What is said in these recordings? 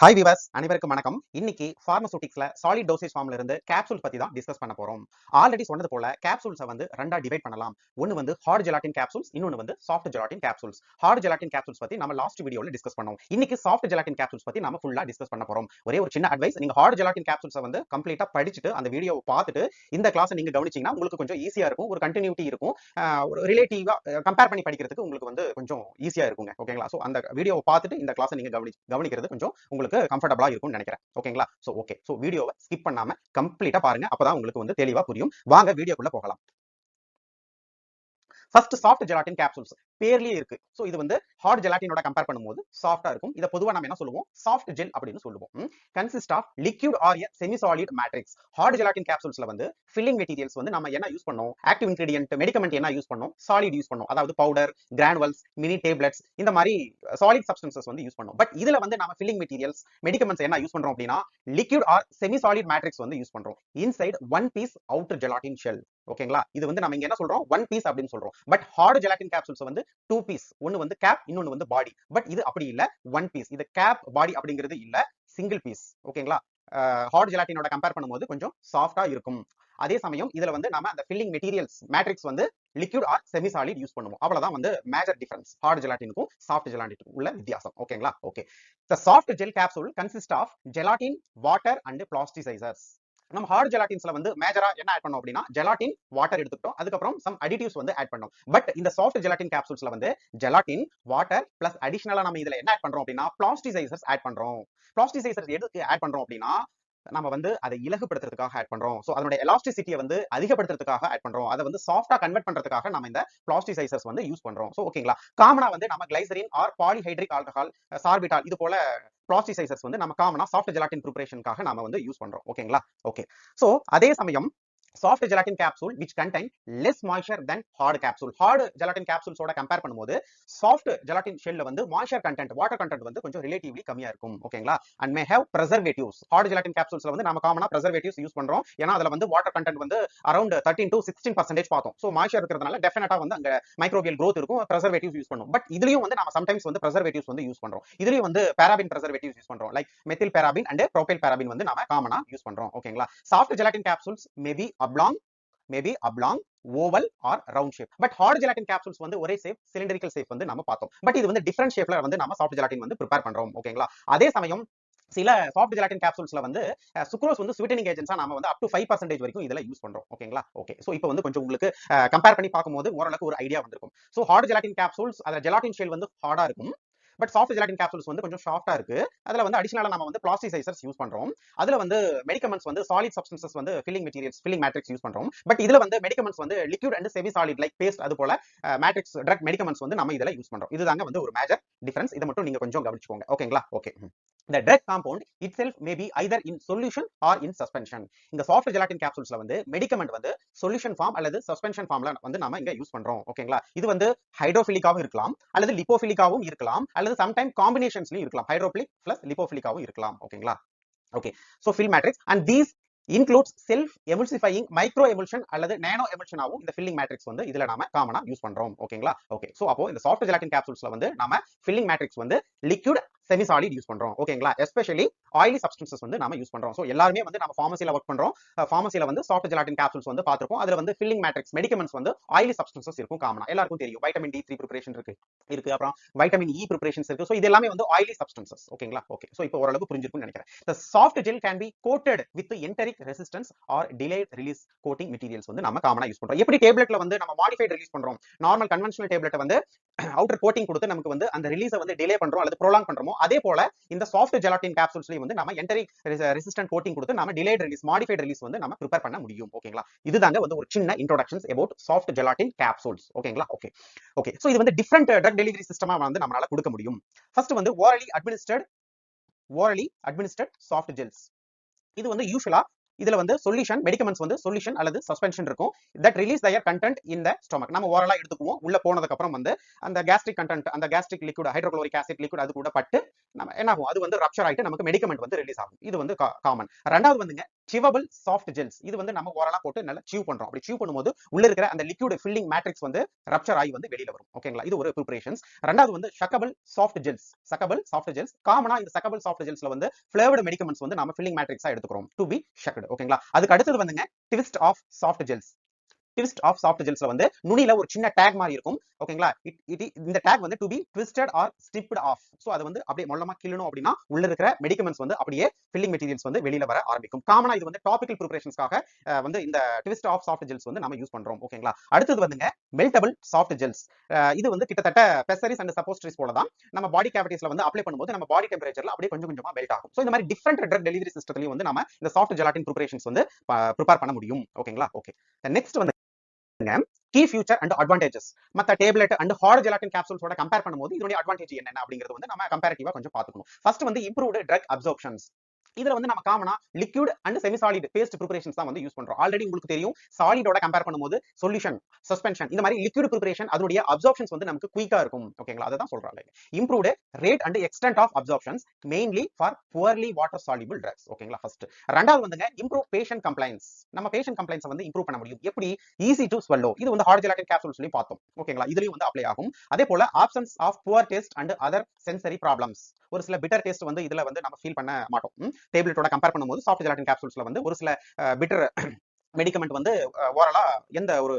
Hi viewers, அனைவருக்கும் வணக்கம். இன்னைக்கு பார்மசூட்டிக்ஸ்ல சாலிட் டோசேஜ் ஃபார்ம்ல இருந்து கேப்சூல் பத்தி தான் டிஸ்கஸ் பண்ண போறோம். ஆல்ரெடி சொன்னது போல கேப்சூல்ஸை வந்து ரெண்டா டிவைட் பண்ணலாம். ஒன்னு வந்து ஹார்ட் ஜெலாட்டின் கேப்சூல்ஸ், இன்னொன்னு வந்து soft gelatin capsules. Hard gelatin capsules பத்தி நம்ம லாஸ்ட் வீடியோல டிஸ்கஸ் பண்ணோம். இன்னைக்கு சாஃப்ட் ஜெலாட்டின் கேப்சூல்ஸ் பத்தி நம்ம ஃபுல்லா டிஸ்கஸ் பண்ண போறோம். ஒரே ஒரு சின்ன அட்வைஸ், நீங்க ஹார்ட் ஜெலாட்டின் கேப்சூல்ஸை வந்து கம்ப்ளீட்டா படிச்சுட்டு அந்த வீடியோவை பார்த்துட்டு இந்த கிளாஸை நீங்க கவனிச்சீங்கன்னா உங்களுக்கு கொஞ்சம் ஈஸியா இருக்கும், ஒரு கண்டினியூட்டி இருக்கும், ஒரு ரிலேட்டிவா கம்பேர் பண்ணி படிக்கிறதுக்கு உங்களுக்கு வந்து கொஞ்சம் ஈஸியா இருக்குங்க. ஓகேங்களா? சோ அந்த வீடியோவை பார்த்துட்டு இந்த கிளாஸை நீங்க கவனிக்கிறது கொஞ்சம் உங்களுக்கு கம்ஃபர்டபுளா இருக்கும் நினைக்கிறேன். ஓகேங்களா? சோ வீடியோவை ஸ்கிப் பண்ணாம கம்ப்ளீட்டா பாருங்க. அப்பதான் உங்களுக்கு வந்து தெளிவா புரியும். வாங்க வீடியோக்குள்ள போகலாம். ஃபர்ஸ்ட் சாஃப்ட் ஜெலாட்டின் கேப்சூல்ஸ் பேர்லயே இருக்கு. சோ இது வந்து ஹார்ட் ஜெலாட்டினோட கம்பேர் பண்ணும்போது சாஃப்ட்டா இருக்கும். இத பொதுவா நாம என்ன சொல்லுவோம்? சாஃப்ட் ஜெல் அப்படின்னு சொல்லுவோம். Consist of liquid or a semi solid matrix. Hard gelatin கேப்சூல்ஸ்ல வந்து ஃபில்லிங் மெட்டீரியல்ஸ் வந்து நம்ம என்ன யூஸ் பண்ணோம்? ஆக்டிவ் இன்கிரிடியன்ட் மெடிகமெண்ட் என்ன யூஸ் பண்ணோம்? சாலிட் யூஸ் பண்ணோம். அதாவது பவுடர், கிரானுவல்ஸ், மினி டேப்லெட்ஸ் இந்த மாதிரி சாலிட் சப்ஸ்டன்சஸ் வந்து யூஸ் பண்ணோம். பட் இதுல வந்து நம்ம ஃபில்லிங் மெட்டீரியல்ஸ் மெடிகமெண்ட்ஸ் என்ன யூஸ் பண்றோம் அப்படின்னா liquid or semi solid matrix வந்து யூஸ் பண்றோம். Inside one piece outer gelatin shell. ஓகேங்களா? இது வந்து நம்ம இங்க என்ன சொல்றோம்? ஒன் பீஸ் அப்படின்னு சொல்றோம். பட் ஹார்ட் ஜெலாட்டின் கேப்சூல்ஸ் வந்து டூ பீஸ். ஒன்னு வந்து கேப், இன்னொன்னு வந்து பாடி. பட் இது அப்படி இல்ல, ஒன் பீஸ். இது கேப் பாடி அப்படிங்கிறது இல்ல, சிங்கிள் பீஸ். ஓகேங்களா? ஹார்ட் ஜெலாட்டினோட கம்பேர் பண்ணும்போது கொஞ்சம் சாஃப்டா இருக்கும். அதே சமயம் இதுல வந்து நாம அந்த ஃபில்லிங் மெட்டீரியல்ஸ் மேட்ரிக்ஸ் வந்து liquid or semi solid use பண்ணுவோம். அவ்வளவுதான் வந்து மேஜர் டிஃபரன்ஸ் ஹார்ட் ஜெலாட்டினுக்கும் சாஃப்ட் ஜெலாட்டினுக்கும் உள்ள வித்தியாசம். ஓகேங்களா? Okay. The soft gel capsule consists of gelatin, water and plasticizers. நம்ம ஹார்ட் ஜெலாட்டின்ஸ்ல வந்து மேஜரா என்ன ஆட் பண்ணோம் அப்படின்னா ஜெலாட்டின், வாட்டர் எடுத்துக்கிட்டோம். அதுக்கப்புறம் சம் அடிட்டிவ்ஸ் வந்து ஆட் பண்ணோம். பட் இந்த சாஃப்ட் ஜெலாட்டின் கேப்சூல்ஸ்ல வந்து ஜெலாட்டின், வாட்டர் பிளஸ் அடிஷனலா நம்ம இதுல என்ன ஆட் பண்றோம் அப்படின்னா பிளாஸ்டிசைசர்ஸ் ஆட் பண்றோம். பிளாஸ்டிசைசர்ஸ் எதுக்கு ஆட் பண்றோம் அப்படின்னா நம்ம வந்து அதை இலகுபடுத்துறதுக்காக ஆட் பண்றோம். சோ அதனுடைய எலாஸ்டிசிட்டியை வந்து அதிகப்படுத்துறதுக்காக ஆட் பண்றோம். அதை வந்து சாஃப்டா கன்வெர்ட் பண்றதுக்காக நம்ம இந்த பிளாஸ்டிசைசர்ஸ் வந்து யூஸ் பண்றோம். சோ ஓகேங்களா? காமனா வந்து நம்ம கிளைசரின் ஆர் பாலிஹைட்ரிக் ஆல்கஹால், சார்பிட்டால் இது போல பிளாஸ்டிசைசர்ஸ் வந்து நம்ம காமனா சாஃப்ட் ஜெலாட்டின் ப்ரிப்பரேஷனுக்காக நாம வந்து யூஸ் பண்றோம். ஓகேங்களா? ஓகே. சோ அதே சமயம் soft gelatin capsule which contain less moisture than hard capsule. hard gelatin capsules ஓட கம்பேர் பண்ணும்போது soft gelatin shell வந்து moisture content, water content வந்து கொஞ்சம் relatively கம்மியா இருக்கும். ஓகேங்களா? and may have preservatives. hard gelatin capsulesல வந்து நாம காமனா preservatives யூஸ் பண்றோம். ஏன்னா அதுல வந்து water content வந்து around 13 to 16% பார்த்தோம். சோ moisture இருக்கிறதுனால டெஃபினட்டா வந்து அங்க மைக்ரோபியல் growth இருக்கும். preservatives யூஸ் பண்ணுவோம். பட் இதுலயும் வந்து நாம sometimes வந்து preservatives வந்து யூஸ் பண்றோம். இதுலயும் வந்து paraben preservatives யூஸ் பண்றோம். Like methyl paraben and propyl paraben வந்து நாம காமனா யூஸ் பண்றோம். ஓகேங்களா? soft gelatin capsules may be oblong, oval or round shape. But hard gelatin capsules வந்து ஒரே ஷேப், சிலிண்டரிக்கல் ஷேப் வந்து நம்ம பார்த்தோம். பட் இது வந்து டிஃபரண்ட் ஷேப்ல வந்து நம்ம சாஃப்ட் ஜெலாட்டின் வந்து ப்ரிப்பேர் பண்றோம். ஓகேங்களா? அதே சமயம் சில சாஃப்ட் ஜெலாட்டின் கேப்சூல்ஸ்ல வந்து சுக்ரோஸ் வந்து ஸ்வீட்டனிங் ஏஜென்ட்ஸா நாம வந்து அப் டு 5% வரைக்கும் இதுல யூஸ் பண்றோம். ஓகேங்களா? ஓகே. சோ இப்போ வந்து கொஞ்சம் உங்களுக்கு கம்பேர் பண்ணி பார்க்கும்போது ஓரளவுக்கு ஒரு ஐடியா வந்திருக்கும். சோ ஹார்ட் ஜெலாட்டின் கேப்சூல்ஸ் அதுல ஜெலாட்டின் ஷெல் வந்து ஹார்டா இருக்கும். பட் சாஃப்ட் ஜெலாட்டின் கேப்சூல்ஸ் வந்து கொஞ்சம் சாஃப்டா இருக்கு. அதுல வந்து அடிஷனலா நம்ம வந்து பிளாஸ்டிசைசர்ஸ் யூஸ் பண்றோம். அதுல வந்து மெடிகமெண்ட்ஸ் வந்து சாலிட் சப்ஸ்டன்சஸ் வந்து filling materials, filling matrix use பண்றோம். பட் இதுல வந்து மெடிகமெண்ட்ஸ் வந்து liquid and semi solid like paste அது போல மேட்ரிக்ஸ் ட்ரக் மெடிகமெண்ட்ஸ் வந்து நம்ம இதுல யூஸ் பண்றோம். இதுதாங்க வந்து ஒரு மேஜர் டிஃபரன்ஸ். இதை மட்டும் நீங்க கொஞ்சம் கவனிச்சுக்கோங்க. ஓகேங்களா? Okay. The drug compound itself may be either in solution or in suspension. இந்த சாஃப்ட் ஜெலாட்டின் கேப்சூல்ஸ்ல வந்து மெடிகமெண்ட் வந்து சொல்யூஷன் ஃபார்ம் அல்லது சஸ்பென்ஷன் ஃபார்ம்ல வந்து நாம இங்க யூஸ் பண்றோம். ஓகேங்களா? இது வந்து ஹைட்ரோஃபிலிக்காவும் இருக்கலாம், அல்லது லிப்போஃபிலிக்காவும் இருக்கலாம், அல்லது சம்டைம் காம்பினேஷன்ஸ்லயும் இருக்கலாம். ஹைட்ரோஃபிலிக் பிளஸ் லிப்போஃபிலிக்காவும் இருக்கலாம். ஓகேங்களா? Okay. So fill matrix and these includes self emulsifying micro emulsion அல்லது நானோ எமல்ஷன் ஆவும் இந்த ஃபில்லிங் மேட்ரிக்ஸ் வந்து இதுல நாம காமனா யூஸ் பண்றோம். ஓகேங்களா? ஓகே. சோ அப்போ இந்த சாஃப்ட் ஜெலாட்டின் கேப்சூல்ஸ்ல வந்து நாம ஃபில்லிங் மேட்ரிக்ஸ் வந்து லிக்விட், செமி சாலிட் யூஸ் பண்றோம். ஓகேங்களா? எஸ்பெஷலி ஆயிலி சப்ஸ்டன்சஸ் வந்து நாம யூஸ் பண்றோம். சோ எல்லாருமே வந்து நம்ம ஃபார்மசில வர்க் பண்றோம். ஃபார்மசில வந்து சாஃப்ட் ஜெலாட்டின் கேப்சூல்ஸ் வந்து பாத்துறோம். அதுல வந்து ஃபில்லிங் மேட்ரிக்ஸ் மெடிகமெண்ட்ஸ் வந்து ஆயிலி சப்ஸ்டன்சஸ் இருக்கும் காமனா. எல்லாருக்கும் தெரியும். வைட்டமின் D3 ப்ரிப்பரேஷன் இருக்கு. அப்புறம் வைட்டமின் E ப்ரிப்பரேஷன்ஸ் இருக்கு. சோ இது எல்லாமே வந்து ஆயிலி சப்ஸ்டன்சஸ். ஓகேங்களா? ஓகே. சோ இப்போ ஓரளவுக்கு புரிஞ்சிருக்கும்னு நினைக்கிறேன். The soft gel can be coated with enteric resistance or delayed release coating materials வந்து நம்ம காமனா யூஸ் பண்றோம். எப்படி டேப்லெட்ல வந்து நம்ம மாடிஃபைட் ரிலீஸ் பண்றோம், நார்மல் கன்வென்ஷனல் டேப்லெட் வந்து அவுட்டர் கோட்டிங் கொடுத்து நமக்கு வந்து அந்த ரிலீஸை வந்து டிலே பண்றோம் அல்லது ப்ரோலாங் பண்றோமோ, அதே போல இந்த சாஃப்ட் ஜெலாட்டின் கேப்சூல்ஸ்லயும் வந்து நம்ம என்டரிக் ரெசிஸ்டன்ட் கோட்டிங் கொடுத்து நம்ம டிலேட் ரிலீஸ், மாடிஃபைட் ரிலீஸ் வந்து நம்ம ப்ரிப்பேர் பண்ண முடியும். ஓகேங்களா? இதுதாங்க வந்து ஒரு சின்ன introductions about soft gelatin capsules. ஓகேங்களா? ஓகே. ஓகே. சோ இது வந்து டிஃபரண்ட் ட்ரக் டெலிவரி சிஸ்டமா வந்து நம்மளால கொடுக்க முடியும். ஃபர்ஸ்ட் வந்து orally administered சாஃப்ட் ஜெல்ஸ். இது வந்து யூசுவலா இதுல வந்து சொல்யூஷன் மெடிகமெண்ட்ஸ் வந்து சொல்யூஷன் அல்லது சஸ்பென்ஷன் இருக்கும். That release their content in the stomach. நம்ம ஓரலா எடுத்துக்குவோம். உள்ள போனதுக்கு அப்புறம் வந்து அந்த கேஸ்ட்ரிக் கண்டென்ட், அந்த gastric liquid, hydrochloric acid liquid அது கூட பட்டு நம்ம என்ன ஆகும், அது வந்து ரப்சர் ஆயிட்டு நமக்கு மெடிக்கமெண்ட் வந்து ரிலீஸ் ஆகும். இது வந்து காமன். ரெண்டாவது வந்துங்க சிவபிள் சாஃப்ட் ஜெல்ஸ். இது வந்து நம்ம ஓரலா போட்டு நல்லா சீவ் பண்றோம். அப்படி சீவ் பண்ணும்போது உள்ள இருக்கிற அந்த லிக்விட் ஃபில்லிங் மேட்ரிக்ஸ் வந்து ரப்சர் ஆகி வந்து வெளியில வரும். ஓகேங்களா, இது ஒரு ப்ரிப்பரேஷன்ஸ். ரெண்டாவது வந்து ஷக்கபிள் சாஃப்ட் ஜெல்ஸ். சக்கபிள் சாஃப்ட் ஜெல்ஸ் காமனா இந்த சக்கபிள் சாஃப்ட் ஜெல்ஸ்ல வந்து ஃபிளேவர்டு மெடிக்கமெண்ட்ஸ் வந்து நம்ம ஃபில்லிங் மேட்ரிக்ஸா எடுத்துக்கிறோம் டு பி ஷக்கட். ஓகேங்களா, அதுக்கு அடுத்தது வந்துங்க twist off soft gels. Twist off soft ஜெல்ஸ்ல வந்து நுனியில ஒரு சின்ன டேக் மாதிரி இருக்கும். ஓகேங்களா, இந்த டேக் வந்து to be twisted or snipped off. So அது வந்து அப்படியே மொல்லமா கிள்ளணும் அப்படின்னா உள்ள இருக்கிற மெடிக்கமெண்ட்ஸ் வந்து அப்படியே ஃபில்லிங் மெட்டீரியல்ஸ் வந்து வெளியில வர ஆரம்பிக்கும். காமனா இது வந்து டாபிக்கல் ப்ரிப்பரேஷன்ஸ்க்காக வந்து இந்த ட்விஸ்ட் ஆஃப் சாஃப்ட் ஜெல்ஸ் வந்து நம்ம யூஸ் பண்றோம். ஓகேங்களா, அடுத்தது வந்துங்க மெல்டபிள் சாஃப்ட் ஜெல்ஸ். இது வந்து கிட்டத்தட்ட பெசரிஸ் அண்ட் சப்போஸ்ட்ரிஸ் போல தான் நம்ம பாடி கேவிட்டிஸ்ல வந்து அப்ளை பண்ணும்போது நம்ம பாடி டெம்பரேச்சர்ல அப்படியே கொஞ்சம் கொஞ்சமா மெல்ட் ஆகும். சோ இந்த மாதிரி டிஃபரெண்ட் ட்ரக் டெலிவரி சிஸ்டத்துலயும் வந்து நம்ம இந்த சாஃப்ட் ஜெலாட்டின் ப்ரிப்பரேஷன்ஸ் வந்து ப்ரிப்பேர் பண்ண முடியும். ஓகேங்களா, ஓகே. நெக்ஸ்ட் வந்து கீ ஃபியூச்சர் அண்ட் அட்வான்டேஜஸ். மத்த டேப்லெட் அண்ட் ஹார்ட் ஜெலாட்டின் கேப்சூல்ஸோட கம்பேர் பண்ணும்போது இதோட அட்வான்டேஜ் என்னென்ன அப்படிங்கிறது வந்து நம்ம கம்பேரிட்டிவா கொஞ்சம் பார்த்துக்கணும். ஃபர்ஸ்ட் வந்து இம்ப்ரூவ்டு ட்ரக் அப்சர்ப்ஷன்ஸ். இதுல வந்து நம்ம காமனா liquid and semi solid paste preparations தான் வந்து யூஸ் பண்றோம். ஆல்ரெடி உங்களுக்கு தெரியும் சாலிடோட கம்பேர் பண்ணும்போது சொல்யூஷன், சஸ்பென்ஷன் இந்த மாதிரி லிக்விட் ப்ரிப்பரேஷன் அதனுடைய அப்சர்ப்ஷன்ஸ் வந்து நமக்கு குயிக்கா இருக்கும். ஓகேங்களா, அதை தான் சொல்றாங்க. Improved rate and extent of absorptions mainly for poorly water soluble drugs. ஓகேங்களா, ஃபர்ஸ்ட். ரெண்டாவது வந்துங்க இம்ப்ரூவ் பேஷண்ட் கம்ப்ளைன்ஸ். நம்ம பேஷண்ட் கம்ப்ளைன்ஸ் வந்து இம்ப்ரூவ் பண்ண முடியும். எப்படி? Easy to swallow. இது வந்து ஹார்ட் ஜெலாட்டின் கேப்சூல்ஸ்லயும் பார்த்தோம். ஓகேங்களா, இதுலயும் வந்து அப்ளை ஆகும். அதே போல options of poor taste and other sensory problems. ஒரு சில பிட்டர் டேஸ்ட் வந்து இதுல வந்து நம்ம ஃபீல் பண்ண மாட்டோம். டேப்லெட்டோட கம்பேர் பண்ணும்போது சாஃப்ட் ஜெலாட்டின் கேப்சூல்ஸ்ல வந்து ஒரு சில பிட்டர் மெடிக்கமெண்ட் வந்து ஓரலா எந்த ஒரு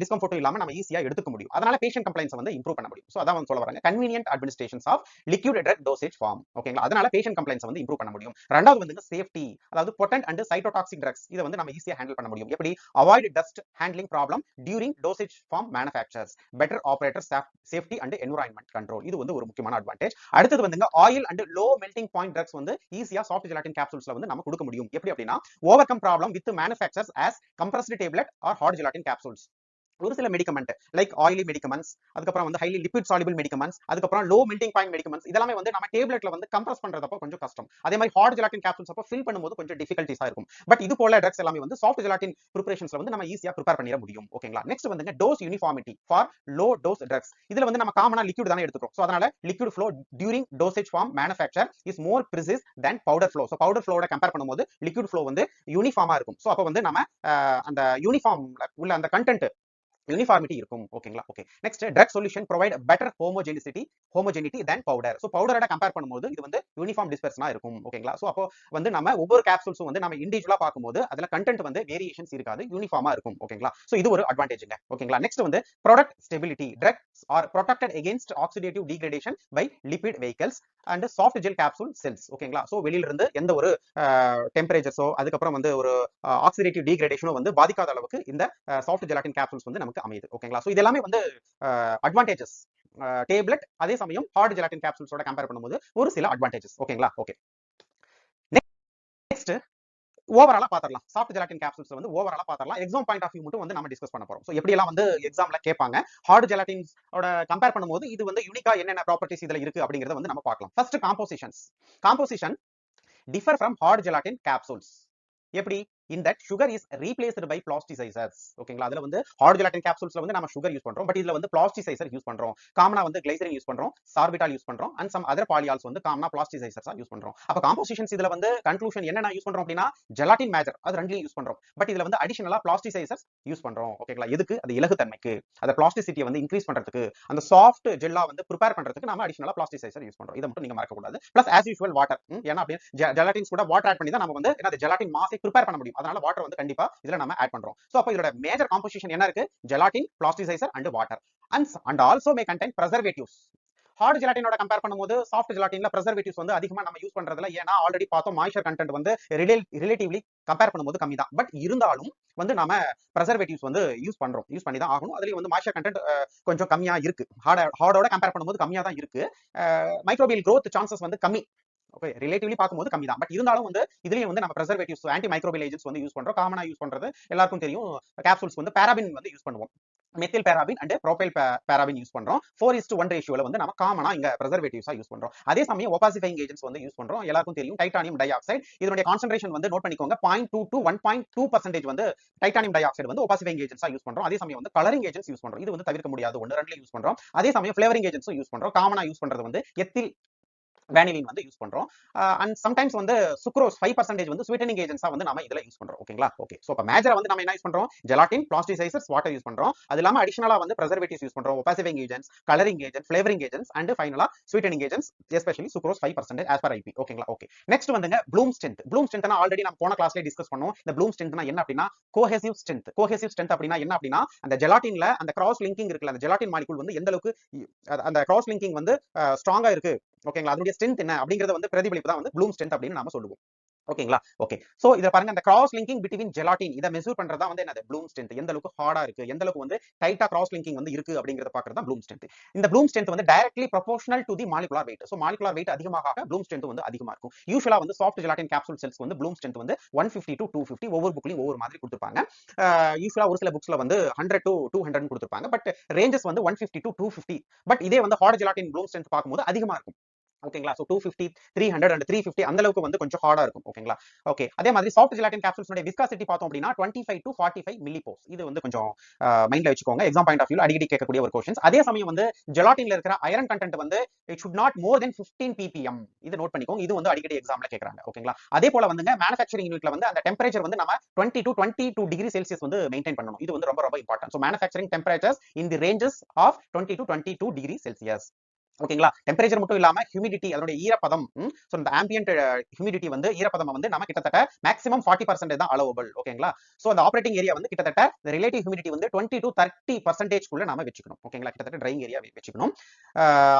டிஸ்கம்ஃபர்ட்டும் இல்லாம நம்ம ஈஸியா எடுத்துக்க முடியும். அதனால பேஷண்ட் கம்ப்ளைன்ஸ் வந்து இம்ப்ரூவ் பண்ண முடியும். சோ அதான் வந்து சொல்ல வராங்க convenient administrations of liquid drug dosage form. ஓகேங்களா, அதனால பேஷண்ட் கம்ப்ளைன்ஸ் வந்து இம்ப்ரூவ் பண்ண முடியும். ரெண்டாவது வந்து சேஃப்டி, அதாவது பொட்டன்ட் அண்ட் சைட்டோடாக்சிக் ட்ரக்ஸ் இதை வந்து நம்ம ஈஸியா ஹேண்டில் பண்ண முடியும். எப்படி? Avoid dust handling problem during dosage form manufactures, better operator safety and environment control. இது வந்து ஒரு முக்கியமான அட்வான்டேஜ். அடுத்தது வந்துங்க oil and low melting point drugs வந்து ஈஸியா சாஃப்ட் ஜெலாட்டின் கேப்சூல்ஸ்ல வந்து நம்ம கொடுக்க முடியும். எப்படி அப்படின்னா overcome problem with manufactures as compressed tablet or hard gelatin capsules. ஒரு சில மெடிக்கமெண்ட் லைக் ஆயிலி மெடிக்கமெண்ட்ஸ், அதுக்கப்புறம் வந்து ஹைலி லிபிட் சாலிபிள் மெடிக்கமெண்ட்ஸ், அதுக்கப்புறம் லோ மெல்டிங் பாயிண்ட் மெடிக்கமெண்ட்ஸ் இதெல்லாம் வந்து நம்ம டேப்லெட்ல வந்து கம்ப்ரஸ் பண்றதப்போ கொஞ்சம் கஷ்டம். அதே மாதிரி ஹார்ட் ஜெலாட்டின் கேப்சூல்ஸ் அப்போ ஃபில் பண்ணும்போது கொஞ்சம் டிஃபிகல்ட்டிஸா இருக்கும். பட் இது போல ட்ரக்ஸ் எல்லாமே வந்து சாஃப்ட் ஜெலாட்டின் ப்ரிப்பரேஷன்ஸ்ல வந்து நம்ம ஈஸியா ப்ரிப்பேர் பண்ணிட முடியும். ஓகேங்களா, நெக்ஸ்ட் வந்து dose uniformity for low dose drugs. இதுல வந்து நம்ம காமனா லிக்விட் தானே எடுத்துக்கிறோம். சோ அதனால liquid flow during dosage form manufacture is more precise than powder flow. So powder ஃப்ளோட கம்பேர் பண்ணும்போது லிக்விட் ஃப்ளோ வந்து யூனிஃபார்மா இருக்கும். சோ அப்போ வந்து நம்ம அந்த யூனிஃபார்ம்ல உள்ள அந்த கண்டென்ட் யூனிஃபார்மிட்டி இருக்கும். ஓகேங்களா, okay. Next drug solution provide better homogeneity than powder. So பவுடரோட கம்பேர் பண்ணும்போது இது வந்து யூனிஃபார்ம் டிஸ்பெர்ஷனா இருக்கும். ஓகேங்களா, சோ அப்போ வந்து நம்ம ஒவ்வொரு கேப்சூல்ஸும் வந்து நம்ம இண்டிவிஜுவலா பார்க்கும்போது அதுல கண்டென்ட் வந்து வேரியேஷன்ஸ் இருக்காது, யூனிஃபார்மா இருக்கும். ஓகேங்களா, சோ இது ஒரு அட்வான்டேஜ்ங்க. ஓகேங்களா, நெக்ஸ்ட் வந்து product stability. Drugs are protected against oxidative degradation by lipid vehicles and soft gel capsule shells. ஓகேங்களா, சோ வெளியில இருந்து எந்த ஒரு டெம்பரேச்சர்ஸோ அதுக்கப்புறம் வந்து ஒரு ஆக்சிடேட்டிவ் டீக்ரேடேஷனோ வந்து பாதிக்காத அளவுக்கு இந்த சாஃப்ட் ஜெலாட்டின் கேப்சூல்ஸ் வந்து நமக்கு அமையுது. ஓகேங்களா, சோ இது எல்லாமே வந்து அட்வான்டேஜஸ் டேப்லெட். அதே சமயம் ஹார்ட் ஜெலாட்டின் கேப்சூல்ஸோட கம்பேர் பண்ணும்போது ஒரு சில அட்வான்டேஜஸ். ஓகேங்களா, ஓகே. நெக்ஸ்ட் ஓவராலா பாத்திரலாம். சாஃப்ட் ஜெலாட்டின் கேப்சூல்ஸ் வந்து ஓவராலா பாத்திரலாம். எக்ஸாம் பாயிண்ட் ஆஃப் வியூ மட்டும் வந்து நம்ம டிஸ்கஸ் பண்ண போறோம். சோ எப்படி எல்லாம் வந்து எக்ஸாம்ல கேட்பாங்க, ஹார்ட் ஜெலாட்டின்ஸ் ஓட கம்பேர் பண்ணும்போது இது வந்து யூனிக்கா என்னென்ன ப்ராப்பர்ட்டிஸ் இதுல இருக்கு அப்படிங்கறத வந்து நம்ம பார்க்கலாம். First composition differ from hard gelatin capsules. எப்படி? in that sugar is replaced by plasticizers. ஓகேங்களா, அதுல வந்து ஹார்ட் ஜெலாட்டின் கேப்சூல்ஸ்ல வந்து நம்ம சுகர் யூஸ் பண்றோம், பட் இதுல வந்து பிளாஸ்டிசைசர் யூஸ் பண்றோம். காமனா வந்து கிளைசரின் யூஸ் பண்றோம், சார்பிட்டால் யூஸ் பண்றோம், அண்ட் சம் அதர் பாலியால்ஸ் வந்து காமனா பிளாஸ்டிசைசர்ஸா யூஸ் பண்றோம். அப்ப காம்போசிஷன்ஸ் இதுல வந்து கன்க்ளூஷன் என்னென்ன யூஸ் பண்றோம் அப்படின்னா ஜெலாட்டின் மேஜர் அது ரெண்டுலயும் யூஸ் பண்றோம், பட் இதுல வந்து அடிஷனலா பிளாஸ்டிசைசர்ஸ் யூஸ் பண்றோம். ஓகேங்களா, எதுக்கு? அது இலகுத்தன்மைக்கு, அந்த பிளாஸ்டிசிட்டியை வந்து இன்க்ரீஸ் பண்றதுக்கு, அந்த சாஃப்ட் ஜெல்லா வந்து ப்ரிப்பேர் பண்றதுக்கு நாம அடிஷனலா பிளாஸ்டிசைசர் யூஸ் பண்றோம். இதை மட்டும் நீங்க மறக்க கூடாது. Plus as usual water. ஏன்னா அப்படியே ஜெலாட்டின்ஸ் கூட வாட்டர் ஆட் பண்ணி தான் நம்ம வந்து என்ன ஜெலாட்டின் மாஸை ப்ரிப்பேர் பண்ண முடியும். அதனால வாட்டர் வந்து கண்டிப்பா இதுல நம்ம ஆட் பண்றோம். சோ அப்ப இதோட மேஜர் காம்போசிஷன் என்ன இருக்கு? Gelatin, plasticizer and water. And also may contain preservatives. Hard ஜெலாட்டினோட கம்பேர் பண்ணும்போது சாஃப்ட் ஜெலாட்டின்ல preservatives வந்து அதிகமா நம்ம யூஸ் பண்றதுல, ஏன்னா ஆல்ரெடி பார்த்தோம் மாய்ஸ்சர் கண்டென்ட் வந்து ரிலேட்டிவ்லி கம்பேர் பண்ணும்போது கம்மி தான். பட் இருந்தாலும் வந்து நாம preservatives வந்து யூஸ் பண்ணி தான் ஆகணும். அதுலயும் வந்து மாய்ஸ்சர் கண்டென்ட் கொஞ்சம் கம்மியா இருக்கு. ஹார்டோட கம்பேர் பண்ணும்போது கம்மியா தான் இருக்கு. மைக்ரோபியல் growth சான்சஸ் வந்து கம்மி. ஓகே, ரிலேட்டிவ்லி பார்க்கும்போது கம்மி தான். பட் இருந்தாலும் வந்து இதுலயும் வந்து நம்ம preservatives, ஆன்டி மைக்ரோபியல் ஏஜென்ட்ஸ் வந்து யூஸ் பண்றோம். காமனா யூஸ் பண்றது எல்லாருக்கும் தெரியும். கேப்சூல்ஸ் வந்து பாராபின் வந்து யூஸ் பண்ணுவோம். மெத்தில் பாராபின் அண்ட் ப்ரோபைல் பாராபின் யூஸ் பண்றோம். 4:1 ரேஷியோல வந்து நம்ம காமனா இங்க preservatives யூஸ் பண்றோம். அதே சமயம் ஒபாசிஃபைங் ஏஜென்ட்ஸ் வந்து யூஸ் பண்றோம். எல்லாருக்கும் தெரியும் டைட்டானியம் டை ஆக்சைடு. இதனுடைய கான்சன்ட்ரேஷன் வந்து நோட் பண்ணிக்கோங்க. 0.2 to 1.2% வந்து டைட்டானியம் டை ஆக்சைடு வந்து ஒபாசிஃபைங் ஏஜென்ட்ஸா யூஸ் பண்றோம். அதே சமயம் வந்து கலரிங் ஏஜென்ட்ஸ் யூஸ் பண்றோம். இது வந்து தவிர்க்க முடியாது, ஒன்னு ரெண்டுல யூஸ் பண்றோம். அதே சமயம் ஃபிளேவரிங் ஏஜென்ட்ஸும் யூஸ் பண்றோம். காமனா யூஸ் பண்றது வந்து எத்தில் vanillin வந்து யூஸ் பண்றோம். அண்ட் சம்டைம்ஸ் வந்து சுக்ரோஸ் 5% வந்து ஸ்வீட்டனிங் ஏஜென்ட்ஸா வந்து நாம இதுல யூஸ் பண்றோம். ஓகேங்களா? ஓகே. சோ அப்ப மேஜரா வந்து நம்ம என்ன யூஸ் பண்றோம்? ஜெலாட்டின், பிளாஸ்டிசைசர்ஸ், வாட்டர் யூஸ் பண்றோம். அது இல்லாம அடிஷனலா வந்து preservatives யூஸ் பண்றோம். Opacifying agents, colouring agents, flavouring agents and finally sweetening agents, especially sucrose 5% as per IP. ஓகேங்களா? ஓகே. நெக்ஸ்ட் வந்துங்க ப்ளூம் ஸ்ட்ரென்த். ப்ளூம் ஸ்ட்ரென்த்னா ஆல்ரெடி நம்ம போன கிளாஸ்லயே டிஸ்கஸ் பண்ணோம். இந்த ப்ளூம் ஸ்ட்ரென்த்னா என்ன அப்படின்னா கோஹெசிவ் ஸ்ட்ரென்த். கோஹெசிவ் ஸ்ட்ரென்த் அப்படின்னா என்ன அப்படின்னா அந்த ஜெலாட்டின்ல அந்த கிராஸ் லிங்கிங் இருக்குல்ல, அந்த ஜெலாட்டின் மாலிகூல் வந்து எந்த அளவுக்கு அந்த கிராஸ் லிங்கிங் வந்து ஸ்ட்ராங்கா இருக்கு, ஓகேங்களா, அதனுடைய ஸ்ட்ரென்த் என்ன அப்படிங்கறத வந்து பிரதிபலிப்பு தான் வந்து ப்ளூம் ஸ்ட்ரென்த் அப்படின்னு நாம சொல்லுவோம். ஓகேங்களா? ஓகே. சோ இத பாருங்க, அந்த கிராஸ் லிங்கிங் பிட்வீன் ஜெலாட்டின் இத மெஷர் பண்றதா வந்து என்னது ப்ளூம் ஸ்ட்ரென்த். எந்த அளவுக்கு ஹார்டா இருக்கு, எந்த அளவுக்கு வந்து டைட்டா கிராஸ் லிங்கிங் வந்து இருக்கு அப்படிங்கறத பாக்குறது தான் ப்ளூம் ஸ்ட்ரென்த். இந்த ப்ளூம் ஸ்ட்ரென்த் வந்து directly proportional to the molecular wait. So molecular wait அதிகமாக ப்ளூம் ஸ்ட்ரென்த் வந்து அதிகமா இருக்கும். யூசுவலா வந்து சாஃப்ட் ஜெலாட்டின் கேப்சூல் செல்ஸ் வந்து ப்ளூம் ஸ்ட்ரென்த் வந்து 150 to 250 ஒவ்வொரு புக்லயும் ஒவ்வொரு மாதிரி கொடுத்திருப்பாங்க. யூசுவலா ஒரு சில புக்ஸ்ல வந்து 100 to 200 கொடுத்திருப்பாங்க. பட் ரேஞ்சஸ் வந்து 150 to 250. பட் இதே வந்து ஹார்ட் ஜெலாட்டின் ப்ளூம் ஸ்ட்ரென்த் பாக்கும்போது அதிகமா இருக்கும். ஓகேங்களா? சோ 250, 300 and 350 அந்த அளவுக்கு வந்து கொஞ்சம் ஹார்டா இருக்கும். ஓகேங்களா? ஓகே. அதே மாதிரி சாஃப்ட் ஜெலாட்டின் கேப்சூல்ஸ் உடைய விஸ்காசிட்டி பார்த்தோம் அப்படின்னா 25 to 45 மில்லிபோஸ். இது வந்து கொஞ்சம் மைண்ட்ல வச்சுக்கோங்க. எக்ஸாம் பாயிண்ட் ஆஃப் வியூல அடிக்கடி கேட்கக்கூடிய ஒரு क्वेश्चंस. அதே சமயம் வந்து ஜெலாட்டின்ல இருக்கிற அயரன் கண்டென்ட் வந்து it should not more than 15 ppm. இது நோட் பண்ணிக்கோங்க. இது வந்து அடிக்கடி எக்ஸாம்ல கேக்குறாங்க. ஓகேங்களா? அதே போல வந்துங்க மேனுஃபேக்சரிங் யூனிட்ல வந்து அந்த டெம்பரேச்சர் வந்து நம்ம 20 to 22 டிகிரி செல்சியஸ் வந்து மெயின்டைன் பண்ணணும். இது வந்து ரொம்ப ரொம்ப important. So manufacturing temperatures in the ranges of 20 to 22 degree Celsius. ஓகேங்களா? டெம்பரேச்சர் மட்டும் இல்லாம ஹியூமிடிட்டி, அதோட ஈரப்பதம், சோ இந்த ஆம்பியன்ட் ஹியூமிடிட்டி வந்து ஈரப்பதம் வந்து நம்ம கிட்டத்தட்ட மேக்ஸிமம் 40% தான் அலோவபிள். ஓகேங்களா? சோ அந்த ஆபரேட்டிங் ஏரியா வந்து கிட்டத்தட்ட ரிலேட்டிவ் ஹியூமிடிட்டி வந்து 20 to 30% குள்ள நாம வெச்சுக்கணும். ஓகேங்களா? கிட்டத்தட்ட ட்ரையிங் ஏரியா வெச்சுக்கணும்.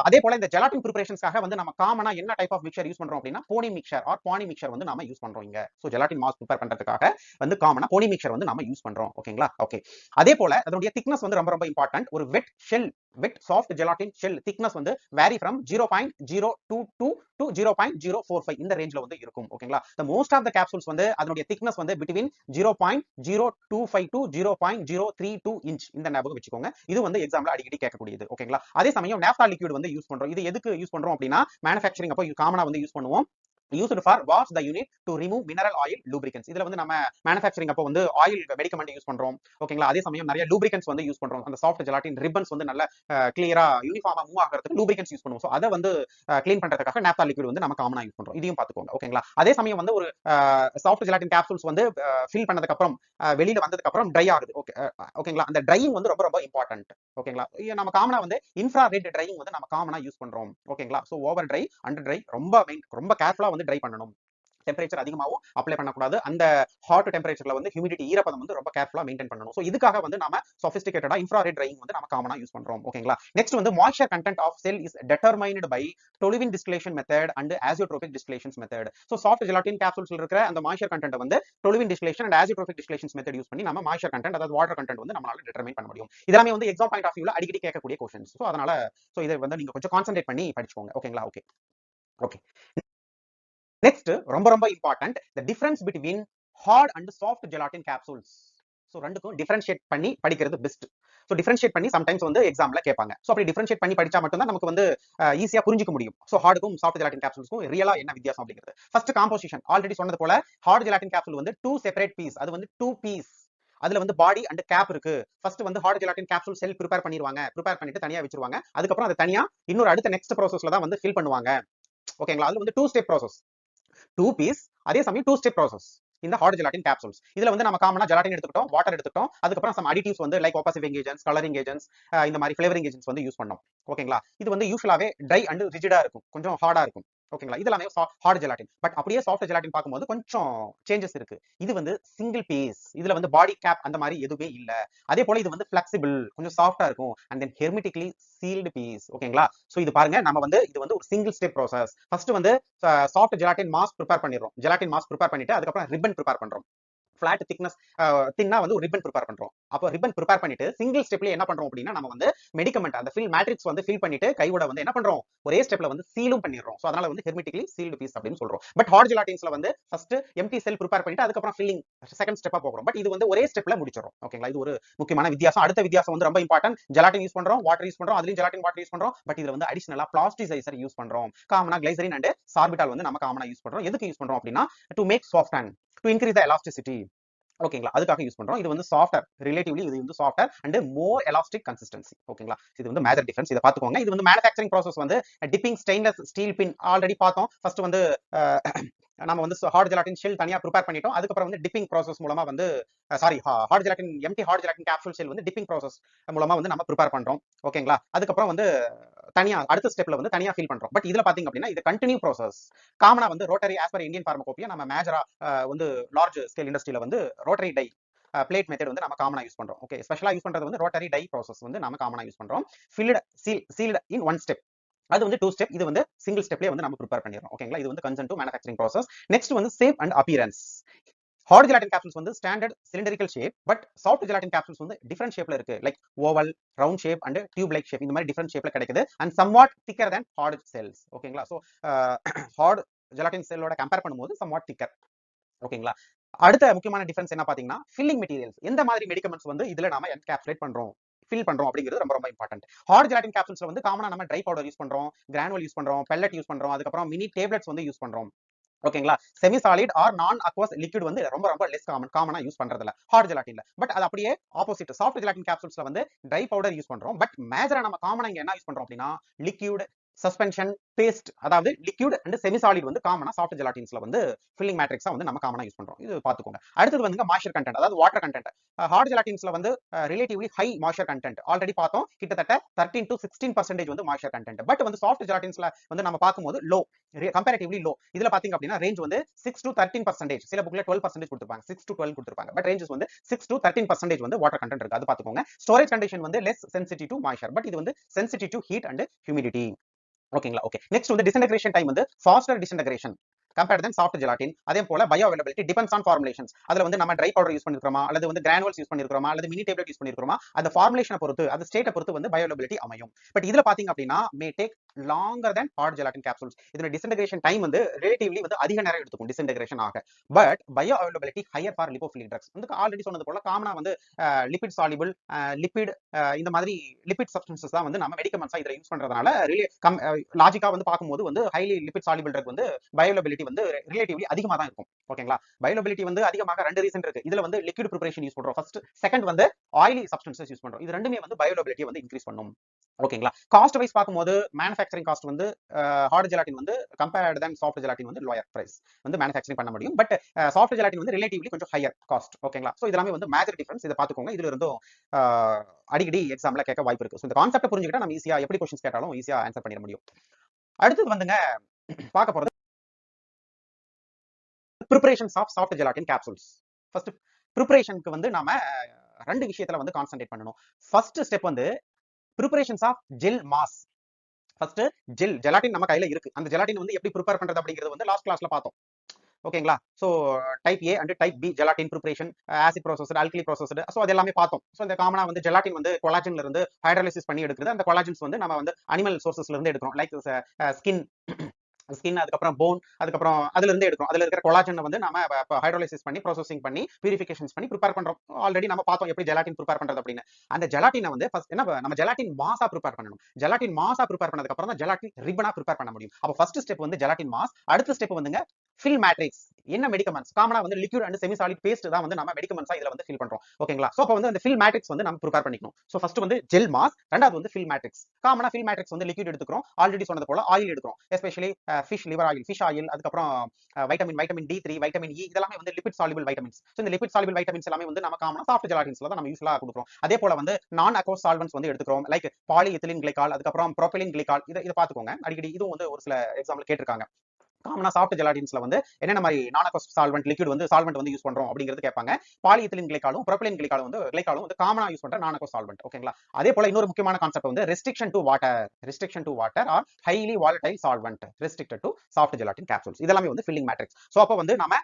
அதே போல இந்த ஜெலாட்டின் ப்ரிப்பரேஷன்ஸ்க்காக வந்து நம்ம காமனா என்ன டைப் ஆஃப் மிக்சர் யூஸ் பண்றோம் அப்படின்னா போனி மிக்சர் ஆர் பானி மிக்சர் வந்து நாம யூஸ் பண்றோம் இங்க. சோ ஜெலாட்டின் மாஸ் ப்ரிப்பேர் பண்றதுக்காக வந்து காமனா போனி மிக்சர் வந்து நாம யூஸ் பண்றோம். ஓகேங்களா? ஓகே. அதே போல அதனுடைய திக்னஸ் வந்து ரொம்ப ரொம்ப இம்பார்ட்டன்ட். ஒரு வெட் ஷெல், வெட் சாஃப்ட் ஜெலாட்டின் ஷெல் திக்னஸ் வந்து வேரி ஃப்ரம் 0.022 to 0.045 இந்த ரேஞ்ச்ல வந்து இருக்கும். ஓகேங்களா? the most of the capsules வந்து அதனுடைய திக்னஸ் வந்து between 0.025 to 0.032 inch. இந்த ஞாபகம் வச்சுக்கோங்க. இது வந்து எக்ஸாம்ல அடிக்கடி கேட்கக்கூடியது. ஓகேங்களா? அதே சமயம் நாப்தா லிக்விட் வந்து யூஸ் பண்றோம். இது எதுக்கு யூஸ் பண்றோம் அப்படின்னா மேனுஃபேக்சரிங் அப்போ காமனா வந்து யூஸ் பண்ணுவோம். used for wash the unit to remove mineral oil lubricants. இதுல வந்து நம்ம மேனுஃபேக்சரிங் அப்போ வந்து ஆயில் மெடிக்கமெண்ட் யூஸ் பண்றோம். ஓகேங்களா? அதே சமயம் நிறைய லூப்ரிகன்ட்ஸ் வந்து யூஸ் பண்றோம். அந்த சாஃப்ட் ஜெலாட்டின் ரிப்பன்ஸ் வந்து நல்ல கிளியரா யூனிஃபார்மா மூவ் ஆகிறதுக்கு லூப்ரிகன்ட்ஸ் யூஸ் பண்ணுவோம். சோ அதை வந்து க்ளீன் பண்றதுக்காக நாப்தா லிக்விட் வந்து நம்ம காமனா யூஸ் பண்றோம். இதையும் பாத்துக்கோங்க. ஓகேங்களா? அதே சமயம் வந்து ஒரு சாஃப்ட் ஜெலாட்டின் கேப்சூல்ஸ் வந்து ஃபில் பண்ணதுக்கு அப்புறம் வெளியில வந்ததுக்கு அப்புறம் ட்ரை ஆகுது. ஓகேங்களா? அந்த ட்ரையிங் வந்து ரொம்ப ரொம்ப இம்பார்ட்டன்ட். ஓகேங்களா? நம்ம காமனா வந்து இன்ஃப்ராரெட் ட்ரையிங் வந்து நம்ம காமனா யூஸ் பண்றோம். ஓகேங்களா? So over try, under try ரொம்ப கேர்ஃபுல்லா வந்து ட்ரை பண்ணணும். டெம்பரேச்சர் அதிகமாகவும் அப்ளை பண்ணக்கூடாது. அந்த ஹாட் டெம்பரேச்சர்ல வந்து ஹியூமிடிட்டி ஈரப்பதம் வந்து ரொம்ப கேர்ஃபுல்லா மெயின்டைன் பண்ணணும். சோ இதுக்காக வந்து நாம சொபிஸ்டிகேட்டடா இன்ஃப்ராரெட் ட்ரையிங் வந்து நம்ம காமனா யூஸ் பண்றோம். ஓகேங்களா? நெக்ஸ்ட் வந்து moisture content of shell is determined by toluene distillation method and azeotropic distillations method. So soft gelatin கேப்சூல்ஸ்ல இருக்கிற அந்த மாய்ஸ்சர் கண்டென்ட் வந்து toluene distillation and azeotropic distillations method use பண்ணி நம்ம மாய்ஸ்சர் கண்டென்ட், அதாவது வாட்டர் கண்டென்ட் வந்து நம்மளால டிட்டர்மைன் பண்ண முடியும். இதெல்லாம் வந்து எக்ஸாம் பாயிண்ட் ஆஃப் வியூல அடிக்கடி கேட்கக்கூடிய क्वेश्चंस. சோ அதனால இதை வந்து நீங்க கொஞ்சம் கான்சென்ட்ரேட் பண்ணி படிச்சுக்கோங்க. ஓகேங்களா? ஓகே. ஓகே. நெக்ஸ்ட் ரொம்ப ரொம்ப important, the difference between hard and soft gelatin capsules. So ரெண்டுக்கும் டிஃபரன்ஷியேட் பண்ணி படிக்கிறது பெஸ்ட். சோ டிஃபரன்ஷியேட் பண்ணி சம்டைம்ஸ் வந்து எக்ஸாம்ல கேட்பாங்க. சோ அப்படி டிஃபரன்ஷியேட் பண்ணி படிச்சா மட்டும் தான் நமக்கு வந்து ஈஸியா புரிஞ்சுக்க முடியும். சோ ஹார்டுக்கும் சாஃப்ட் ஜெலாட்டின் கேப்சூல்ஸ்க்கும் ரியலா என்ன வித்தியாசம் அப்படிங்கிறது. ஃபர்ஸ்ட் காம்போசிஷன் ஆல்ரெடி சொன்னது போல ஹார்ட் ஜெலாட்டின் கேப்சூல் வந்து 2 செப்பரேட் பீஸ். அது வந்து 2 பீஸ். அதுல வந்து பாடி அண்ட் கேப் இருக்கு. ஃபர்ஸ்ட் வந்து ஹார்ட் ஜெலாட்டின் கேப்சூல் செல் ப்ரிப்பேர் பண்ணிடுவாங்க. ப்ரிப்பேர் பண்ணிட்டு தனியா வச்சிருவாங்க. அதுக்கப்புறம் அதை தனியா இன்னொரு அடுத்த நெக்ஸ்ட் ப்ராசஸ்ல தான் வந்து ஃபில் பண்ணுவாங்க. ஓகேங்களா? அது வந்து 2 ஸ்டெப் ப்ராசஸ். 2 பீஸ், அதே சமயம் 2 ஸ்டெப் ப்ராசஸ் இந்த ஹார்ட் ஜெலாட்டின் கேப்சூல்ஸ். இதுல வந்து நம்ம காமனா ஜெலாட்டின் எடுத்துக்கிட்டோம், வாட்டர் எடுத்துக்கிட்டோம், அதுக்கப்புறம் சம் அடிட்டிவ்ஸ் வந்து லைக் ஒபாசிஃபைங் ஏஜென்ட்ஸ், கலரிங் ஏஜென்ட்ஸ், இந்த மாதிரி ஃபிளேவரிங் ஏஜென்ட்ஸ் வந்து யூஸ் பண்ணோம். ஓகேங்களா? இது வந்து யூசுவலாவே ட்ரை அண்ட் ரிஜிடா இருக்கும், கொஞ்சம் ஹார்டா இருக்கும். ஓகேங்களா? இதெல்லாமே ஹார்ட் ஜெலாட்டின். பட் அப்படியே சாஃப்ட் ஜெலாட்டின் பார்க்கும்போது கொஞ்சம் சேஞ்சஸ் இருக்கு. இது வந்து சிங்கிள் பீஸ். இதுல வந்து பாடி கேப் அந்த மாதிரி எதுவுமே இல்ல. அதே போல இது வந்து ஃபிளெக்சிபிள், கொஞ்சம் சாஃப்டா இருக்கும். And then hermetically sealed piece. ஓகேங்களா? சோ இது பாருங்க, நம்ம வந்து இது வந்து ஒரு சிங்கிள் ஸ்டெப் ப்ராசஸ். ஃபர்ஸ்ட் வந்து சாஃப்ட் ஜெலாட்டின் மாஸ் ப்ரிப்பேர் பண்ணிடுறோம். ஜெலாட்டின் மாஸ் ப்ரிப்பேர் பண்ணிட்டு அதுக்கப்புறம் ரிப்பன் ப்ரிப்பேர் பண்றோம். ஃபிளாட் திக்னஸ் தின்னா வந்து ஒரு ரிப்பன் ப்ரிப்பேர் பண்றோம். அப்போ ரிப்பன் ப்ரிப்பேர் பண்ணிட்டு சிங்கிள் ஸ்டெப்ல என்ன பண்றோம் அப்படின்னா நம்ம வந்து மெடிக்கமெண்ட் அந்த ஃபில் மேட்ரிக்ஸ் வந்து ஃபில் பண்ணிட்டு கையோட வந்து என்ன பண்றோம், ஒரே ஸ்டெப்ல வந்து சீலும் பண்ணிடுறோம். சோ அதனால வந்து ஹெர்மெட்டிக்லி சீல்டு பீஸ் அப்படின்னு சொல்றோம். பட் ஹார்ட் ஜெலாட்டின்ஸ்ல வந்து ஃபர்ஸ்ட் எம்டி செல் ப்ரிப்பேர் பண்ணிட்டு அதுக்கப்புறம் ஃபில்லிங் செகண்ட் ஸ்டெப்பா போகிறோம். பட் இது வந்து ஒரே ஸ்டெப்ல முடிச்சிடும். ஓகேங்களா? இது ஒரு முக்கியமான வித்தியாசம். அடுத்த வித்தியாசம் வந்து ரொம்ப இம்பார்ட்டன்ட். ஜெலாட்டின் யூஸ் பண்றோம், வாட்டர் யூஸ் பண்றோம், அதுலயும் ஜெலாட்டின் வாட்டர் யூஸ் பண்றோம். பட் இதுல வந்து அடிஷனலா பிளாஸ்டிசைசர் யூஸ் பண்றோம். காமனா கிளைசரின் அண்ட் சார்பிட்டால் வந்து நம்ம காமனா யூஸ் பண்றோம். எதுக்கு யூஸ் பண்றோம் அப்படின்னா to make soft and to increase the elasticity. ஓகேங்களா, அதுக்காக யூஸ் பண்றோம். இது வந்து சாஃப்டர், ரிலேட்டிவ்லி இது வந்து softer and more elastic consistency. ஓகேங்களா, இது வந்து மேஜர் டிஃபரன்ஸ். இதை பார்த்துக்கோங்க. இது வந்து மேனுஃபேக்சரிங் ப்ராசஸ் வந்து dipping stainless steel pin already பார்த்தோம். ஃபர்ஸ்ட் வந்து நம்ம வந்து ஹார்ட் ஜெலாட்டின் ஷெல் தனியா ப்ரிப்பேர் பண்ணிட்டோம். அதுக்கப்புறம் வந்து டிப்பிங் ப்ராசஸ் மூலமா வந்து sorry hard gelatin empty hard gelatin capsule shell வந்து டிப்பிங் ப்ராசஸ் மூலமா வந்து நம்ம ப்ரிப்பேர் பண்றோம். ஓகேங்களா, அதுக்கப்புறம் வந்து தனியா அடுத்த ஸ்டெப்ல வந்து தனியா ஃபீல் பண்றோம். பட் இதுல பாத்தீங்க அப்படின்னா இது கண்டினியூ ப்ராசஸ். காமனா வந்து ரோட்டரி ஆஸ் பர் இந்தியன் பார்மகோபியா நம்ம மேஜரா வந்து லார்ஜ் ஸ்கேல் இண்டஸ்ட்ரியில வந்து ரோட்டரி டை பிளேட் மெத்தட் வந்து நம்ம காமனா யூஸ் பண்றோம். ஓகே, ஸ்பெஷலா யூஸ் பண்றது வந்து ரோட்டரி டை ப்ராசஸ் வந்து நம்ம காமனா யூஸ் பண்றோம். Sealed in one step. அது வந்து 2 ஸ்டெப். இது வந்து சிங்கிள் ஸ்டெப்லயே வந்து நம்ம ப்ரிப்பேர் பண்ணிடுறோம். ஓகேங்களா, இது வந்து concern to manufacturing process. Next வந்து shape and appearance. Hard gelatin capsules வந்து standard cylindrical shape, but soft gelatin capsules வந்து டிஃபரண்ட் ஷேப்ல இருக்கு. Like oval, round shape and tube like shape. இந்த மாதிரி டிஃபரண்ட் ஷேப்ல கிடைக்குது and somewhat thicker than hard shells. ஓகேங்களா, சோ ஹார்ட் ஜெலாட்டின் செல்லோட கம்பேர் பண்ணும்போது சம்வாட் திக்கர். ஓகேங்களா, அடுத்த முக்கியமான டிஃபரன்ஸ் என்ன பாத்தீங்கன்னா ஃபில்லிங் மெட்டீரியல்ஸ். எந்த மாதிரி மெடிகமெண்ட்ஸ் வந்து இதுல நாம என்கேப்சுலேட் பண்றோம், ஃபில் பண்றோம் அப்படிங்கிறது ரொம்ப ரொம்ப இம்பார்ட்டன்ட். ஹார்ட் ஜெலாட்டின் கேப்சூல்ஸ்ல வந்து காமனா நம்ம ட்ரை பவுடர் யூஸ் பண்றோம், கிரானுவல் யூஸ் பண்றோம், பெல்லட் யூஸ் பண்றோம், அதுக்கப்புறம் மினி டேப்லெட்ஸ் வந்து யூஸ் பண்றோம். ஓகேங்களா, செமி சாலிட் ஆர் நான் அக்வஸ் லிக்விட் வந்து ரொம்ப ரொம்ப லெஸ் காமனா யூஸ் பண்றது இல்ல ஹார்ட் ஜெலாட்டின்ல. பட் அது அப்படியே ஆப்போசிட் சாஃப்ட் ஜெலாட்டின் கேப்சூல்ஸ்ல வந்து ட்ரை பவுடர் யூஸ் பண்றோம். பட் மேஜரா நம்ம காமனா இங்க என்ன யூஸ் பண்றோம் அப்படின்னா லிக்விட், சஸ்பென்ஷன், பேஸ்ட், அதாவது லிக்விட் அண்ட் செமி சாலிட் வந்து காமனா சாஃப்ட் ஜெலாட்டின்ஸ்ல வந்து ஃபில்லிங் மேட்ரிக்ஸா வந்து நம்ம காமனா யூஸ் பண்றோம். இது பாத்துக்கோங்க. அடுத்தது வந்து மாய்ஸ்சர் கண்டென்ட், அதாவது வாட்டர் கண்டென்ட். ஹார்ட் ஜெலாட்டின்ஸ்ல வந்து relatively high moisture content already பார்த்தோம். கிட்டத்தட்ட 13 to 16% வந்து மாய்ஸ்சர் கண்டென்ட். பட் வந்து சாஃப்ட் ஜெலாட்டின்ஸ்ல வந்து நம்ம பார்க்கும்போது லோ, கம்பேரிட்டிவ்லி லோ. இதுல பாத்தீங்க அப்படின்னா ரேஞ்ச் வந்து 6 to 13%. சில புக்ல 12% கொடுத்திருப்பாங்க, 6 to 12 கொடுத்திருப்பாங்க. பட் ரேஞ்சஸ் வந்து 6 to 13% வந்து வாட்டர் கண்டென்ட் இருக்கு. அது பாத்துக்கோங்க. ஸ்டோரேஜ் கண்டிஷன் வந்து less sensitive to moisture, but இது வந்து sensitive to heat and humidity. ஓகேங்களா, ஓகே. நெக்ஸ்ட் வந்து டிஸ்இன்டகிரேஷன் டைம் வந்து ஃபாஸ்டர் டிஸ்இன்டகிரேஷன் கம்பேர்ட் தென் சாஃப்ட் ஜெலாட்டின். அதே போல bio availability depends on formulations. அதுல வந்து நம்ம ட்ரை பவுடர் யூஸ் பண்ணிருக்கோமா, அல்லது வந்து கிரானுவல்ஸ் யூஸ் பண்ணிருக்கோமா, அல்லது மினி டேப்லெட் யூஸ் பண்ணிருக்கோமா, அந்த ஃபார்முலேஷனை பொறுத்து, அந்த ஸ்டேட்டை பொறுத்து வந்து பயோ அவைலபிலிட்டி அமையும். பட் இதுல பாத்தீங்க அப்படின்னா may take longer than hard gelatin capsules. இதோட டிஸ்இன்டகிரேஷன் டைம் வந்து ரிலேட்டிவ்லி வந்து அதிக நேரம் எடுத்துக்கும் டிஸ்இன்டகிரேஷன் ஆக. But bioavailability higher for lipophilic drugs. வந்து ஆல்ரெடி சொன்னது போல காமனா வந்து லிபிட் சாலிபிள், லிபிட், இந்த மாதிரி லிபிட் சப்ஸ்டன்சஸ் தான் வந்து நம்ம மெடிகமெண்ட்ஸா இதுல யூஸ் பண்றதுனால லாஜிக்கா வந்து பார்க்கும்போது வந்து ஹைலி லிபிட் சாலிபிள் ட்ரக் வந்து பயோலபிலிட்டி வந்து ரிலேட்டிவ்லி அதிகமா தான் இருக்கும். ஓகேங்களா, பயோலபிலிட்டி வந்து அதிகமாக 2 ரீசன் இருக்கு. இதுல வந்து லிக்விட் ப்ரிப்பரேஷன் யூஸ் பண்றோம் ஃபர்ஸ்ட், செகண்ட் வந்து ஆயிலி சப்ஸ்டன்சஸ் யூஸ் பண்றோம். இது ரெண்டுமே வந்து பயோலபிலிட்டி வந்து இன்க்ரீஸ் பண்ணும். ஓகேங்களா, காஸ்ட் வைஸ் பார்க்கும்போது மேனுஃபேக்சரிங் காஸ்ட் வந்து ஹார்ட் ஜெலாட்டின் வந்து கம்பேர்ட் தென் சாஃப்ட் ஜெலாட்டின் வந்து லோயர் பிரைஸ் வந்து மேனுஃபேக்சரிங் பண்ண முடியும். பட் சாஃப்ட் ஜெலாட்டின் வந்து ரிலேட்டிவ்லி கொஞ்சம் ஹையர் காஸ்ட். ஓகேங்களா, சோ இதெல்லாமே வந்து மேஜர் டிஃபரன்ஸ். இதை பார்த்துக்கோங்க. இதுல இருந்தும் அடிக்கடி எக்ஸாம்ல கேட்க வாய்ப்பு இருக்கு. இந்த கான்செப்ட் புரிஞ்சுக்கிட்டா நம்ம ஈஸியா எப்படி क्वेश्चंस கேட்டாலும் ஈஸியா ஆன்சர் பண்ணிட முடியும். அடுத்து வந்துங்க பார்க்க போறது preparations of soft gelatin capsules. First ப்ரிப்பரேஷனுக்கு வந்து நாம 2 விஷயத்துல வந்து கான்சென்ட்ரேட் பண்ணணும். ஃபர்ஸ்ட் ஸ்டெப் வந்து preparations of gel mass. First gelatin நம்ம கையில இருக்கு. அந்த ஜெலாட்டின் வந்து எப்படி ப்ரிப்பேர் பண்றது அப்படிங்கிறது வந்து லாஸ்ட் கிளாஸ்ல பார்த்தோம். ஓகேங்களா, so type A and type B gelatin preparation, acid processed, alkali processed, so அது எல்லாமே பார்த்தோம். சோ இந்த காமனா வந்து ஜெலாட்டின் வந்து கொலாஜன்ல இருந்து ஹைட்ரோலிசிஸ் பண்ணி எடுக்கிறது. அந்த கொலாஜன்ஸ் வந்து நம்ம வந்து அனிமல் சோர்சஸ்ல இருந்து எடுக்கிறோம். லைக் ஸ்கின், அதுக்கப்புறம் போன், அதுக்கப்புறம் அதுல இருந்து எடுக்கிறோம். அதுல இருக்கிற கொலாஜன் வந்து நம்ம ஹைட்ரோலிசிஸ் பண்ணி ப்ராசஸிங் பண்ணி பியூரிஃபிகேஷன்ஸ் பண்ணி ப்ரிப்பேர் பண்றோம். ஆல்ரெடி நம்ம பார்த்தோம் எப்படி ஜெலாட்டின் ப்ரிப்பேர் பண்றது அப்படின்னு. அந்த ஜெலாட்டினை வந்து ஃபர்ஸ்ட் என்ன நம்ம ஜெலாட்டின் மாஸா ப்ரிப்பேர் பண்ணணும். ஜெலாட்டின் மாஸா ப்ரிப்பேர் பண்ணதுக்கு அப்புறம் தான் ஜெலாட்டின் ரிப்பனா ப்ரிப்பேர் பண்ண முடியும். அப்ப ஃபர்ஸ்ட் ஸ்டெப் வந்து ஜெலாட்டின் மாஸ். அடுத்த ஸ்டெப் வந்துங்க ஃபில் மேட்ரிக்ஸ். என்ன மெடிகமெண்ட்ஸ் காமனா வந்து liquid and semi solid paste தான் வந்து நம்ம மெடிகமெண்ட்ஸா இதுல வந்து ஃபில் பண்றோம். ஓகேங்களா, சோ அப்ப வந்து அந்த ஃபில் மேட்ரிக்ஸ் வந்து நம்ம ப்ரிப்பேர் பண்ணிக்கணும். சோ ஃபர்ஸ்ட் வந்து ஜெல் மாஸ், ரெண்டாவது வந்து ஃபில் மேட்ரிக்ஸ். காமனா ஃபில் மேட்ரிக்ஸ் வந்து லிக்விட் எடுத்துக்கிறோம். ஆல்ரெடி சொன்னது போல ஆயில் எடுக்கிறோம். Especially fish liver oil, fish oil, அதுக்கப்புறம் வைட்டமின் D3, வைட்டமின் இ, இதெல்லாமே வந்து லிபிட் சாலிபிள் வைட்டமின்ஸ். சோ இந்த லிபிட் சாலிபிள் வைட்டமின்ஸ் எல்லாமே வந்து நம்ம காமனா சாஃப்ட் ஜெலாட்டின்ஸ்ல தான் நம்ம யூஸ்ஃபுல்லா கொடுக்கிறோம். அதே போல வந்து நான் அக்வஸ் சால்வன்ட்ஸ் வந்து எடுத்துக்கிறோம். லைக் பாலிஎத்திலீன் கிளைகால், அதுக்கப்புறம் ப்ரோபிலின் கிளைகால். இதை பாத்துக்கோங்க. அடிக்கடி இதுவும் வந்து ஒரு சில எக்ஸாம்ல கேட்டிருக்காங்க. காமனா சாஃப்ட் ஜெலாட்டின்ஸ்ல வந்து என்னென்ன மாதிரி நான் அக்வஸ் சால்வெண்ட் லிக்விட் வந்து சால்வெண்ட் வந்து யூஸ் பண்றோம் அப்படிங்கிறது கேட்பாங்க. பாலிஎத்திலீன் கிளைகாலும் ப்ரோபிலின் கிளைகாலும் வந்து காமனா யூஸ் பண்ற நான் அக்வஸ் சால்வெண்ட். ஓகேங்களா, அதே போல இன்னொரு முக்கியமான கான்செப்ட் வந்து restriction to water R highly volatile solvent restricted to soft gelatin capsules. இதெல்லாமே வந்து ஃபில்லிங் மேட்ரிக்ஸ். சோ அப்ப வந்து நம்ம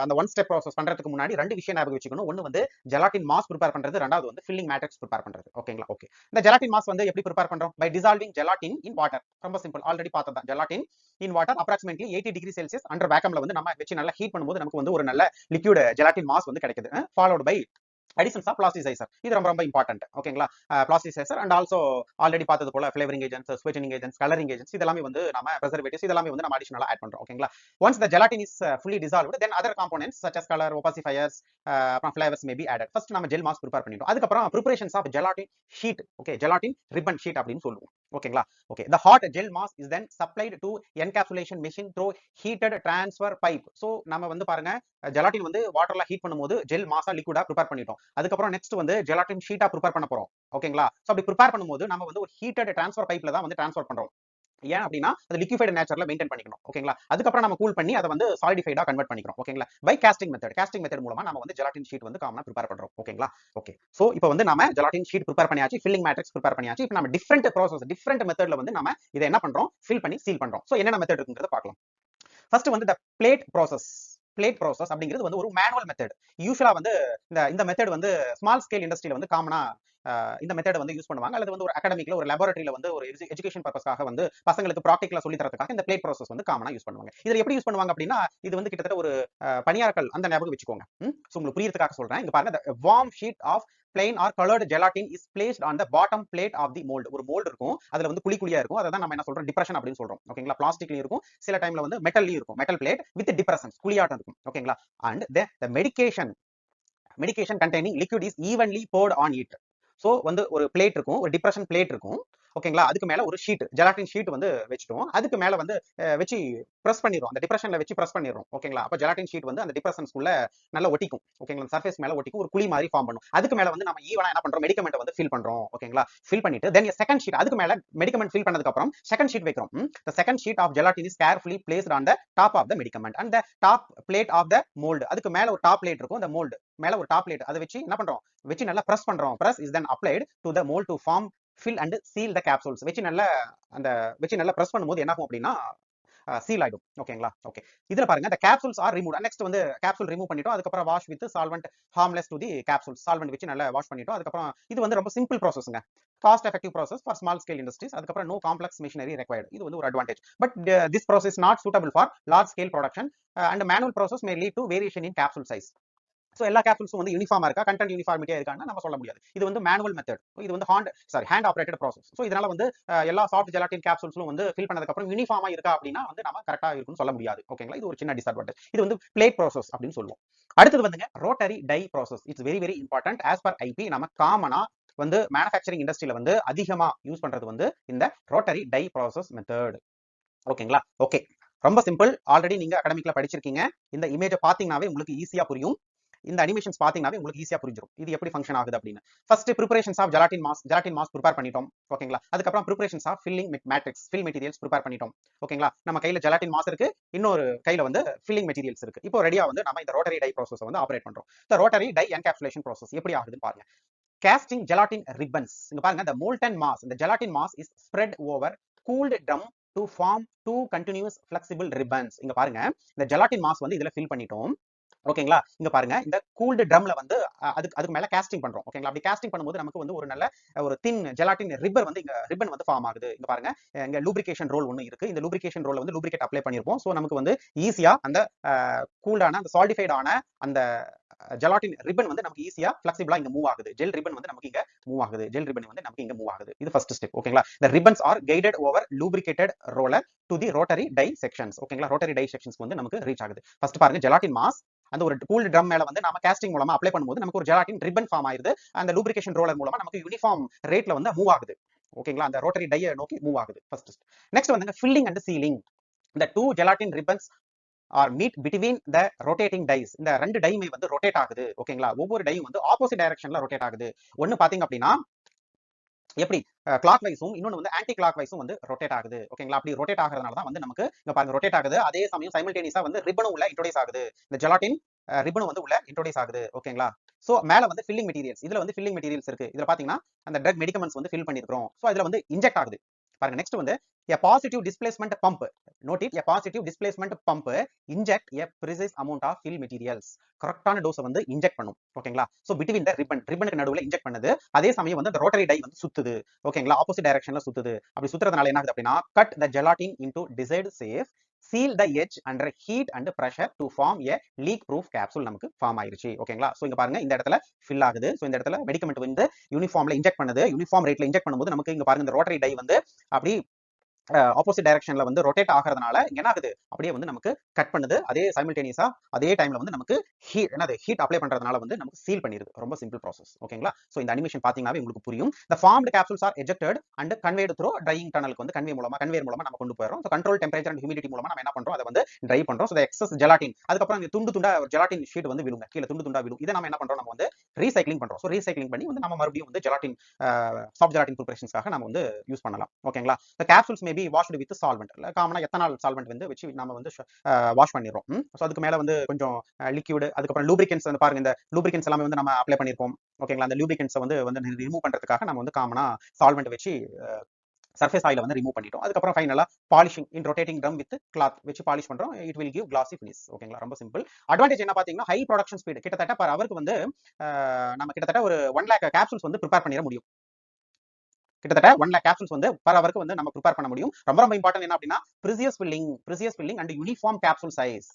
அந்த ஒன் ஸ்டெப் ப்ராசஸ் பண்றதுக்கு முன்னாடி 2 விஷயம் ஞாபகம் வச்சுக்கணும். ஒன்னு வந்து ஜெலாட்டின் மாஸ் ப்ரிப்பேர் பண்றது, ரெண்டாவது வந்து ஃபில்லிங் மேட்ரிக்ஸ் ப்ரிப்பேர் பண்றது. ஓகேங்களா, ஓகே. இந்த ஜெலாட்டின் மாஸ் வந்து எப்படி ப்ரிப்பேர் பண்றோம்? By dissolving gelatin in water. ரொம்ப சிம்பிள், ஆல்ரெடி பார்த்தது. Gelatin in water approximately 80 degree Celsius under வேக்கம்ல வந்து நம்ம வச்சு நல்லா ஹீட் பண்ணும்போது நமக்கு வந்து ஒரு நல்ல லிக்விட் ஜெலாட்டின் மாஸ் வந்து கிடைக்குது. Followed by additions of plasticiser இது ரொம்ப ரொம்ப இம்பார்ட்டன்ட். ஓகேங்களா? பிளாஸ்டிசைசர் அண்ட் ஆல்சோ ஆல்ரெடி பார்த்தது போல flavouring agents, sweetening agents, colouring agents இதெல்லாமே வந்து நம்ம preservatives இதெல்லாமே வந்து நம்ம அடிஷனலா ஆட் பண்றோம். ஓகேங்களா? Once the gelatin is fully dissolved, then other components such as color, opacifiers, அப்புறம் flavors may be added. First நம்ம ஜெல் மாஸ்க் ப்ரிப்பேர் பண்ணிட்டோம். அதுக்கப்புறம் preparations of gelatin sheet. Okay, gelatin ribbon sheet அப்படின்னு சொல்லுவோம். ஓகேங்களா? Okay, the hot gel mask is then supplied to encapsulation machine through heated transfer pipe. So நம்ம வந்து பாருங்க, gelatine வந்து வாட்டர்ல ஹீட் பண்ணும்போது ஜெல் மாஸா லிக்விடா ப்ரிப்பேர் பண்ணிட்டோம். அதுக்கப்புறம் நெக்ஸ்ட் வந்து ஜெலாட்டின் ஷீட்டா ப்ரிப்பேர் பண்ண போறோம். ஓகேங்களா? சோ அப்படி ப்ரிப்பேர் பண்ணும்போது நம்ம வந்து ஒரு ஹீட்டட் டிரான்ஸ்ஃபர் பைப்ல தான் வந்து டிரான்ஸ்ஃபர் பண்றோம். ஏன் அப்படின்னா அது லிக்விஃபைட் நேச்சர்ல மெயின்டைன் பண்ணிக்கணும். ஓகேங்களா? அதுக்கப்புறம் நம்ம கூல் பண்ணி அதை வந்து சாலிடிஃபைடா கன்வெர்ட் பண்ணிக்கிறோம். ஓகேங்களா? பை காஸ்டிங் மெத்தட் மூலமா நம்ம வந்து ஜெலாட்டின் ஷீட் வந்து காமனா ப்ரிப்பேர் பண்றோம். ஓகேங்களா? ஓகே, சோ இப்போ வந்து நம்ம ஜெலாட்டின் ஷீட் ப்ரிப்பேர் பண்ணியாச்சு, ஃபில்லிங் மேட்ரிக்ஸ் ப்ரிப்பேர் பண்ணியாச்சு. இப்போ நம்ம டிஃபரெண்ட் மெத்தட்ல வந்து நம்ம இதை என்ன பண்றோம், ஃபில் பண்ணி சீல் பண்றோம். சோ என்னென்ன மெத்தட் இருக்குங்கிறத பார்க்கலாம். ஃபர்ஸ்ட் வந்து பிளேட் ப்ராசஸ் அப்படிங்கிறது வந்து ஒரு மேனுவல் மெத்தட். யூசுவலா வந்து இந்த மெத்தட் வந்து ஸ்மால் ஸ்கேல் இண்டஸ்ட்ரியில வந்து காமனா இந்த மெத்தட் வந்து யூஸ் பண்ணுவாங்க. அல்லது வந்து ஒரு அகாடமிக்ல ஒரு லேபரட்டரியில வந்து ஒரு எஜுகேஷன் பர்பஸ்க்காக வந்து பசங்களுக்கு ப்ராக்டிகலா சொல்லி தரதுக்காக இந்த பிளேட் ப்ராசஸ் வந்து காமனா யூஸ் பண்ணுவாங்க. இதுல எப்படி யூஸ் பண்ணுவாங்க அப்படின்னா, இது வந்து கிட்டத்தட்ட ஒரு பனியாரக்கல் அந்த ஞாபகம் வச்சுக்கோங்க. சோ உங்களுக்கு புரியறதுக்காக சொல்றேன். இங்க பாருங்க, the warm sheet of plain or colored gelatin is placed on the bottom plate of the mold. ஒரு மோல்ட் இருக்கும், அதுல வந்து குழியா இருக்கும். அதை தான் நம்ம என்ன சொல்றோம், டிப்ரெஷன் அப்படின்னு சொல்றோம். ஓகேங்களா? பிளாஸ்டிக்லயும் இருக்கும், சில டைம்ல வந்து மெட்டல்லயும் இருக்கும். மெட்டல் பிளேட் வித் டிப்ரெஷன்ஸ், குழியாட்டம் இருக்கும். ஓகேங்களா? And the medication containing liquid is evenly poured on it. So வந்து ஒரு பிளேட் இருக்கும், ஒரு டிப்ரெஷன் பிளேட் இருக்கும். ஓகேங்களா? அதுக்கு மேல ஒரு ஷீட், ஜெலாட்டின் ஷீட் வந்து வச்சிட்டோம். அதுக்கு மேல வந்து வச்சு பிரஸ் பண்ணிடுறோம், அந்த டிப்ரெஷன்ல வச்சு பிரஸ் பண்ணிடுறோம். ஓகேங்களா? அப்ப ஜெலாட்டின் ஷீட் வந்து அந்த டிப்ரெஷன்ஸ்குள்ள நல்லா ஒட்டிக்கும். ஓகேங்களா? சர்ஃபேஸ் மேல ஒட்டிக்கும், ஒரு குழி மாதிரி ஃபார்ம் பண்ணும். அதுக்கு மேல வந்து நம்ம ஈவனா என்ன பண்றோம், மெடிகமெண்ட் வந்து ஃபில் பண்றோம். ஓகேங்களா? ஃபில் பண்ணிட்டு தென் செகண்ட் ஷீட், அதுக்கு மேல மெடிகமெண்ட் ஃபில் பண்ணதுக்கு அப்புறம் செகண்ட் ஷீட் வைக்கிறோம். the second sheet of gelatin is carefully placed on the top of the medicament and the top plate of the mold. அதுக்கு மேல ஒரு டாப் பிளேட் இருக்கும், அந்த மோல்ட் மேல ஒரு டாப் பிளேட், அதை வச்சு என்ன பண்றோம், வச்சு நல்லா பிரஸ் பண்றோம். press is then applied to the mold to form, fill and seal the capsules. வச்சு நல்லா பிரஸ் பண்ணும்போது என்ன ஆகும் அப்படின்னா சீல் ஆயிடும். ஓகேங்களா? ஓகே, இதுல பாருங்க, the capsules are removed. Next வந்து கேப்சூல் ரிமூவ் பண்ணிட்டோம். அதுக்கப்புறம் wash with solvent harmless to the capsules. Solvent வச்சு நல்லா வாஷ் பண்ணிட்டோம். அதுக்கப்புறம் இது வந்து ரொம்ப சிம்பிள் ப்ராசஸ்ங்க, cost effective process for small scale industries. அதுக்கப்புறம் நோ காம்ப்ளெக்ஸ் மிஷினரி ரெக்வயர்ட். இது வந்து ஒரு advantage. But this process not suitable for large scale production and manual process may lead to variation in capsule size. So எல்லா கேப்சூல்ஸும் வந்து யூனிஃபார்மா இருக்கா, content யூனிஃபார்மிட்டியா இருக்கான்னு நம்ம சொல்ல முடியாது. இது வந்து மேனுவல் மெத்தட். இது வந்து ஹேண்ட் ஆபரேட்டட் ப்ராசஸ். சோ இதனால வந்து எல்லா சாஃப்ட் ஜெலாட்டின் கேப்சூல்ஸும் வந்து ஃபில் பண்ணதுக்கு அப்புறம் யூனிஃபார்மா இருக்கா அப்படின்னா வந்து நம்ம கரெக்டா இருக்குன்னு சொல்ல முடியாது. ஓகேங்களா? இது ஒரு சின்ன டிஸ்அட்வான்டேஜ். இது வந்து பிளேட் ப்ராசஸ் அப்படின்னு சொல்லுவோம். அடுத்தது வந்துங்க rotary die process. It's very very important. As per IP நம்ம காமனா வந்து மேனுஃபேக்சரிங் இண்டஸ்ட்ரியில வந்து அதிகமா யூஸ் பண்றது வந்து இந்த ரோட்டரி டை ப்ராசஸ் மெத்தட். ஓகேங்களா? ஓகே, ரொம்ப சிம்பிள். ஆல்ரெடி நீங்க அகாடமிக்ல படிச்சிருக்கீங்க. இந்த இமேஜை பாத்தீங்கன்னாவே உங்களுக்கு ஈஸியா புரியும். இந்த அனிமேஷன்ஸ் பாத்தீங்கன்னாவே உங்களுக்கு ஈஸியா புரிஞ்சிடும் இது எப்படி ஃபங்க்ஷன் ஆகுது அப்படின்னு. First preparations of gelatin mass prepare பண்ணிட்டோம். ஓகேங்களா? அதுக்கப்புறம் preparations of filling matrix, fill materials prepare பண்ணிட்டோம். ஓகேங்களா? நம்ம கையில ஜெலாட்டின் மாஸ் இருக்கு, இன்னொரு கையில வந்து ஃபில்லிங் மெட்டீரியல்ஸ் இருக்கு. இப்போ ரெடியா வந்து நம்ம இந்த ரோட்டரி டை ப்ராசஸ் வந்து ஆபரேட் பண்றோம். இந்த ரோட்டரி டை என்கேப்சுலேஷன் ப்ராசஸ் எப்படி ஆகுதுன்னு பாருங்க. casting gelatin ribbons. இங்க பாருங்க, the molten mass, the gelatin mass is spread over cooled drum to form two continuous flexible ribbons. இங்க பாருங்க, இந்த gelatin mass வந்து இதுல ஃபில் பண்ணிட்டோம். ஓகேங்களா? இங்க பாருங்க, இந்த கூல்டு ட்ரம்ல வந்து அதுக்கு மேல காஸ்டிங் பண்றோம். ஓகேங்களா? அப்படி காஸ்டிங் பண்ணும்போது நமக்கு வந்து ஒரு நல்ல ஒரு தின் ஜெலாட்டின் ரிப்பன் வந்து ஃபார்ம் ஆகுது. இங்க பாருங்க, இங்க லூப்ரிகேஷன் ரோல் ஒன்னு இருக்கு. இந்த லூப்ரிகேஷன் ரோல்ல வந்து லூப்ரிகேட் அப்ளை பண்ணிருப்போம். சோ நமக்கு வந்து ஈஸியா அந்த கூல்டான அந்த சாலிடிஃபைட் ஆன அந்த ஜெலாட்டின் ரிப்பன் வந்து நமக்கு ஈஸியா ஃபிளெக்சிபிளா இங்க மூவ் ஆகுது. ஜெல் ரிப்பன் வந்து நமக்கு இங்க மூவ் ஆகுது. இது ஃபர்ஸ்ட் ஸ்டெப். ஓகேங்களா? the ribbons are guided over lubricated roller to the rotary die sections. ஓகேங்களா? ரோட்டரி டை செக்ஷன்ஸ் வந்து நமக்கு ரீச் ஆகுது. ஃபர்ஸ்ட் பாருங்க, ஜெலாட்டின் மாஸ் அந்த ஒரு கூல்டு ட்ரம் மேல வந்து நம்ம காஸ்டிங் மூலமா அப்ளை பண்ணும்போது நமக்கு ஒரு ஜெலாட்டின் ரிப்பன் ஃபார்ம் ஆயிருது. அந்த லூப்ரிகேஷன் ரோலர் மூலமா நமக்கு யூனிஃபார்ம் ரேட்ல வந்து மூவ் ஆகுது. ஓகேங்களா? அந்த ரோட்டரி டையை நோக்கி மூவ் ஆகுது. ஃபர்ஸ்ட் நெக்ஸ்ட் வந்து ஃபில்லிங் அண்ட் சீலிங். இந்த two gelatin ribbons are meet between the rotating dies. இந்த ரெண்டு டைமே வந்து ரொட்டேட் ஆகுது. ஓகேங்களா? ஒவ்வொரு டையும் வந்து ஆப்போசிட் டைரக்ஷன்ல ரொட்டேட் ஆகுது. ஒன்னு பாத்தீங்க அப்படின்னா எப்படி கிளாக் வைஸும், இன்னொன்னு வந்து ஆன்டி கிளாக் வைஸும் வந்து ரொட்டேட் ஆகுது. ஓகேங்களா? அப்படி ரொட்டேட் ஆகிறதுனால தான் வந்து நமக்கு இங்க பாருங்க ரொட்டேட் ஆகுது. அதே சமயம் சைமல்டேனியஸா வந்து ரிப்பனும் உள்ள இன்ட்ரோடியூஸ் ஆகுது. இந்த ஜெலாட்டின் ரிப்பனும் வந்து உள்ள இன்ட்ரோடியூஸ் ஆகுது. ஓகேங்களா? சோ மேல வந்து ஃபில்லிங் மெட்டீரியல்ஸ், இதுல வந்து ஃபில்லிங் மெட்டீரியல்ஸ் இருக்கு. இதுல பாத்தீங்கன்னா அந்த ட்ரக் மெடிகமெண்ட்ஸ் வந்து ஃபில் பண்ணிருக்கோம். சோ இதுல வந்து இன்ஜெக்ட் ஆகுது. பாருங்க, நெக்ஸ்ட் வந்து a positive displacement pump. Note it, a positive displacement pump inject a precise amount of fill materials. கரெக்டான டோஸை வந்து இன்ஜெக்ட் பண்ணும். ஓகேங்களா? சோ பிட்வீன் த ரிப்பனுக்கு நடுவுல இன்ஜெக்ட் பண்ணுது. அதே சமயம் வந்து அந்த ரோட்டரி டை வந்து சுத்துது. ஓகேங்களா? ஆப்போசிட் டைரக்ஷன்ல சுத்துது. அப்படி சுத்துறதுனால என்ன ஆகுது அப்படின்னா, cut the gelatine into desired shape seal the edge under heat and pressure to form a leak proof capsule நமக்கு ஃபார்ம் ஆயிருச்சு. ஓகேங்களா? சோ இங்க பாருங்க இந்த இடத்துல ஃபில் ஆகுது. சோ இந்த இடத்துல மெடிக்கமெண்ட் வந்து யூனிஃபார்ம்ல இன்ஜெக்ட் பண்ணுது. யூனிஃபார்ம் ரேட்ல இன்ஜெக்ட் பண்ணும்போது நமக்கு இங்க பாருங்க இந்த ரோட்டரி டை வந்து அப்படி ஆப்போசிட் டைரக்ஷன்ல வந்து ரொட்டேட் ஆகிறதுனால என்ன ஆகுது, அப்படியே வந்து நமக்கு கட் பண்ணுது. அதே சைமல்டேனியஸா அதே டைம்ல வந்து நமக்கு ஹீட் அப்ளை பண்றதுனால வந்து நமக்கு சீல் பண்ணிருது. ரொம்ப சிம்பிள் ப்ராசஸ். ஓகேங்களா? சோ இந்த அனிமேஷன் பாத்தீங்கன்னாவே உங்களுக்கு புரியும். the formed capsules are ejected and conveyed through drying tunnelக்கு வந்து கன்வேயர் மூலமா நம்ம கொண்டு போறோம். So control temperature and humidity மூலமா நம்ம என்ன பண்றோம், அதை வந்து ட்ரை பண்றோம். சோ எக்ஸஸ் ஜெலாட்டின், அதுக்கப்புறம் இந்த துண்டு துண்டா ஜெலாட்டின் ஷீட் வந்து விழுங்க, கீழே துண்டு துண்டா விழும். இதை நம்ம என்ன பண்றோம், நம்ம வந்து ரீசைக்ளிங் பண்றோம். சோ ரீசைக்ளிங் பண்ணி வந்து நம்ம மறுபடியும் வந்து ஜெலாட்டின் சாஃப்ட் ஜெலாட்டின் ப்ரிப்பரேஷன்ஸ்க்காக நம்ம வந்து யூஸ் பண்ணலாம். ஓகேங்களா? the capsules may be washed with solvent. காமனா எத்தனால் சால்வெண்ட் வந்து வச்சு நம்ம வந்து வாஷ் பண்ணிடுறோம். சோ அதுக்கு மேல வந்து கொஞ்சம் லிக்விட், அதுக்கப்புறம் லூப்ரிகன்ட்ஸ் வந்து பாருங்க, இந்த லூப்ரிகன்ட்ஸ் எல்லாமே வந்து நம்ம அப்ளை பண்ணிருப்போம். ஓகேங்களா? அந்த லூப்ரிகன்ட்ஸ் வந்து ரிமூவ் பண்றதுக்காக நம்ம வந்து காமனா சால்வெண்ட் வச்சு சர்ஃபேஸ் ஆயில வந்து ரிமூவ் பண்ணிட்டோம். அதுக்கப்புறம் ஃபைனலா polishing in rotating drum with cloth வச்சு பாலிஷ் பண்றோம். It will give glassy finish. ஓகேங்களா? ரொம்ப சிம்பிள். அட்வான்டேஜ் என்ன பாத்தீங்கன்னா, ஹை ப்ரொடக்ஷன் ஸ்பீட். கிட்டத்தட்ட பர் அவருக்கு வந்து நம்ம கிட்டத்தட்ட ஒரு 1 lakh கேப்சூல்ஸ் வந்து ப்ரிப்பேர் பண்ணிட முடியும். கிட்டத்தட்ட 1 lakh கேப்சூல்ஸ் வந்து பர் அவருக்கு வந்து நம்ம ப்ரிப்பேர் பண்ண முடியும். ரொம்ப இம்பார்ட்டன்ட் என்ன அப்படின்னா, precise filling and uniform capsule size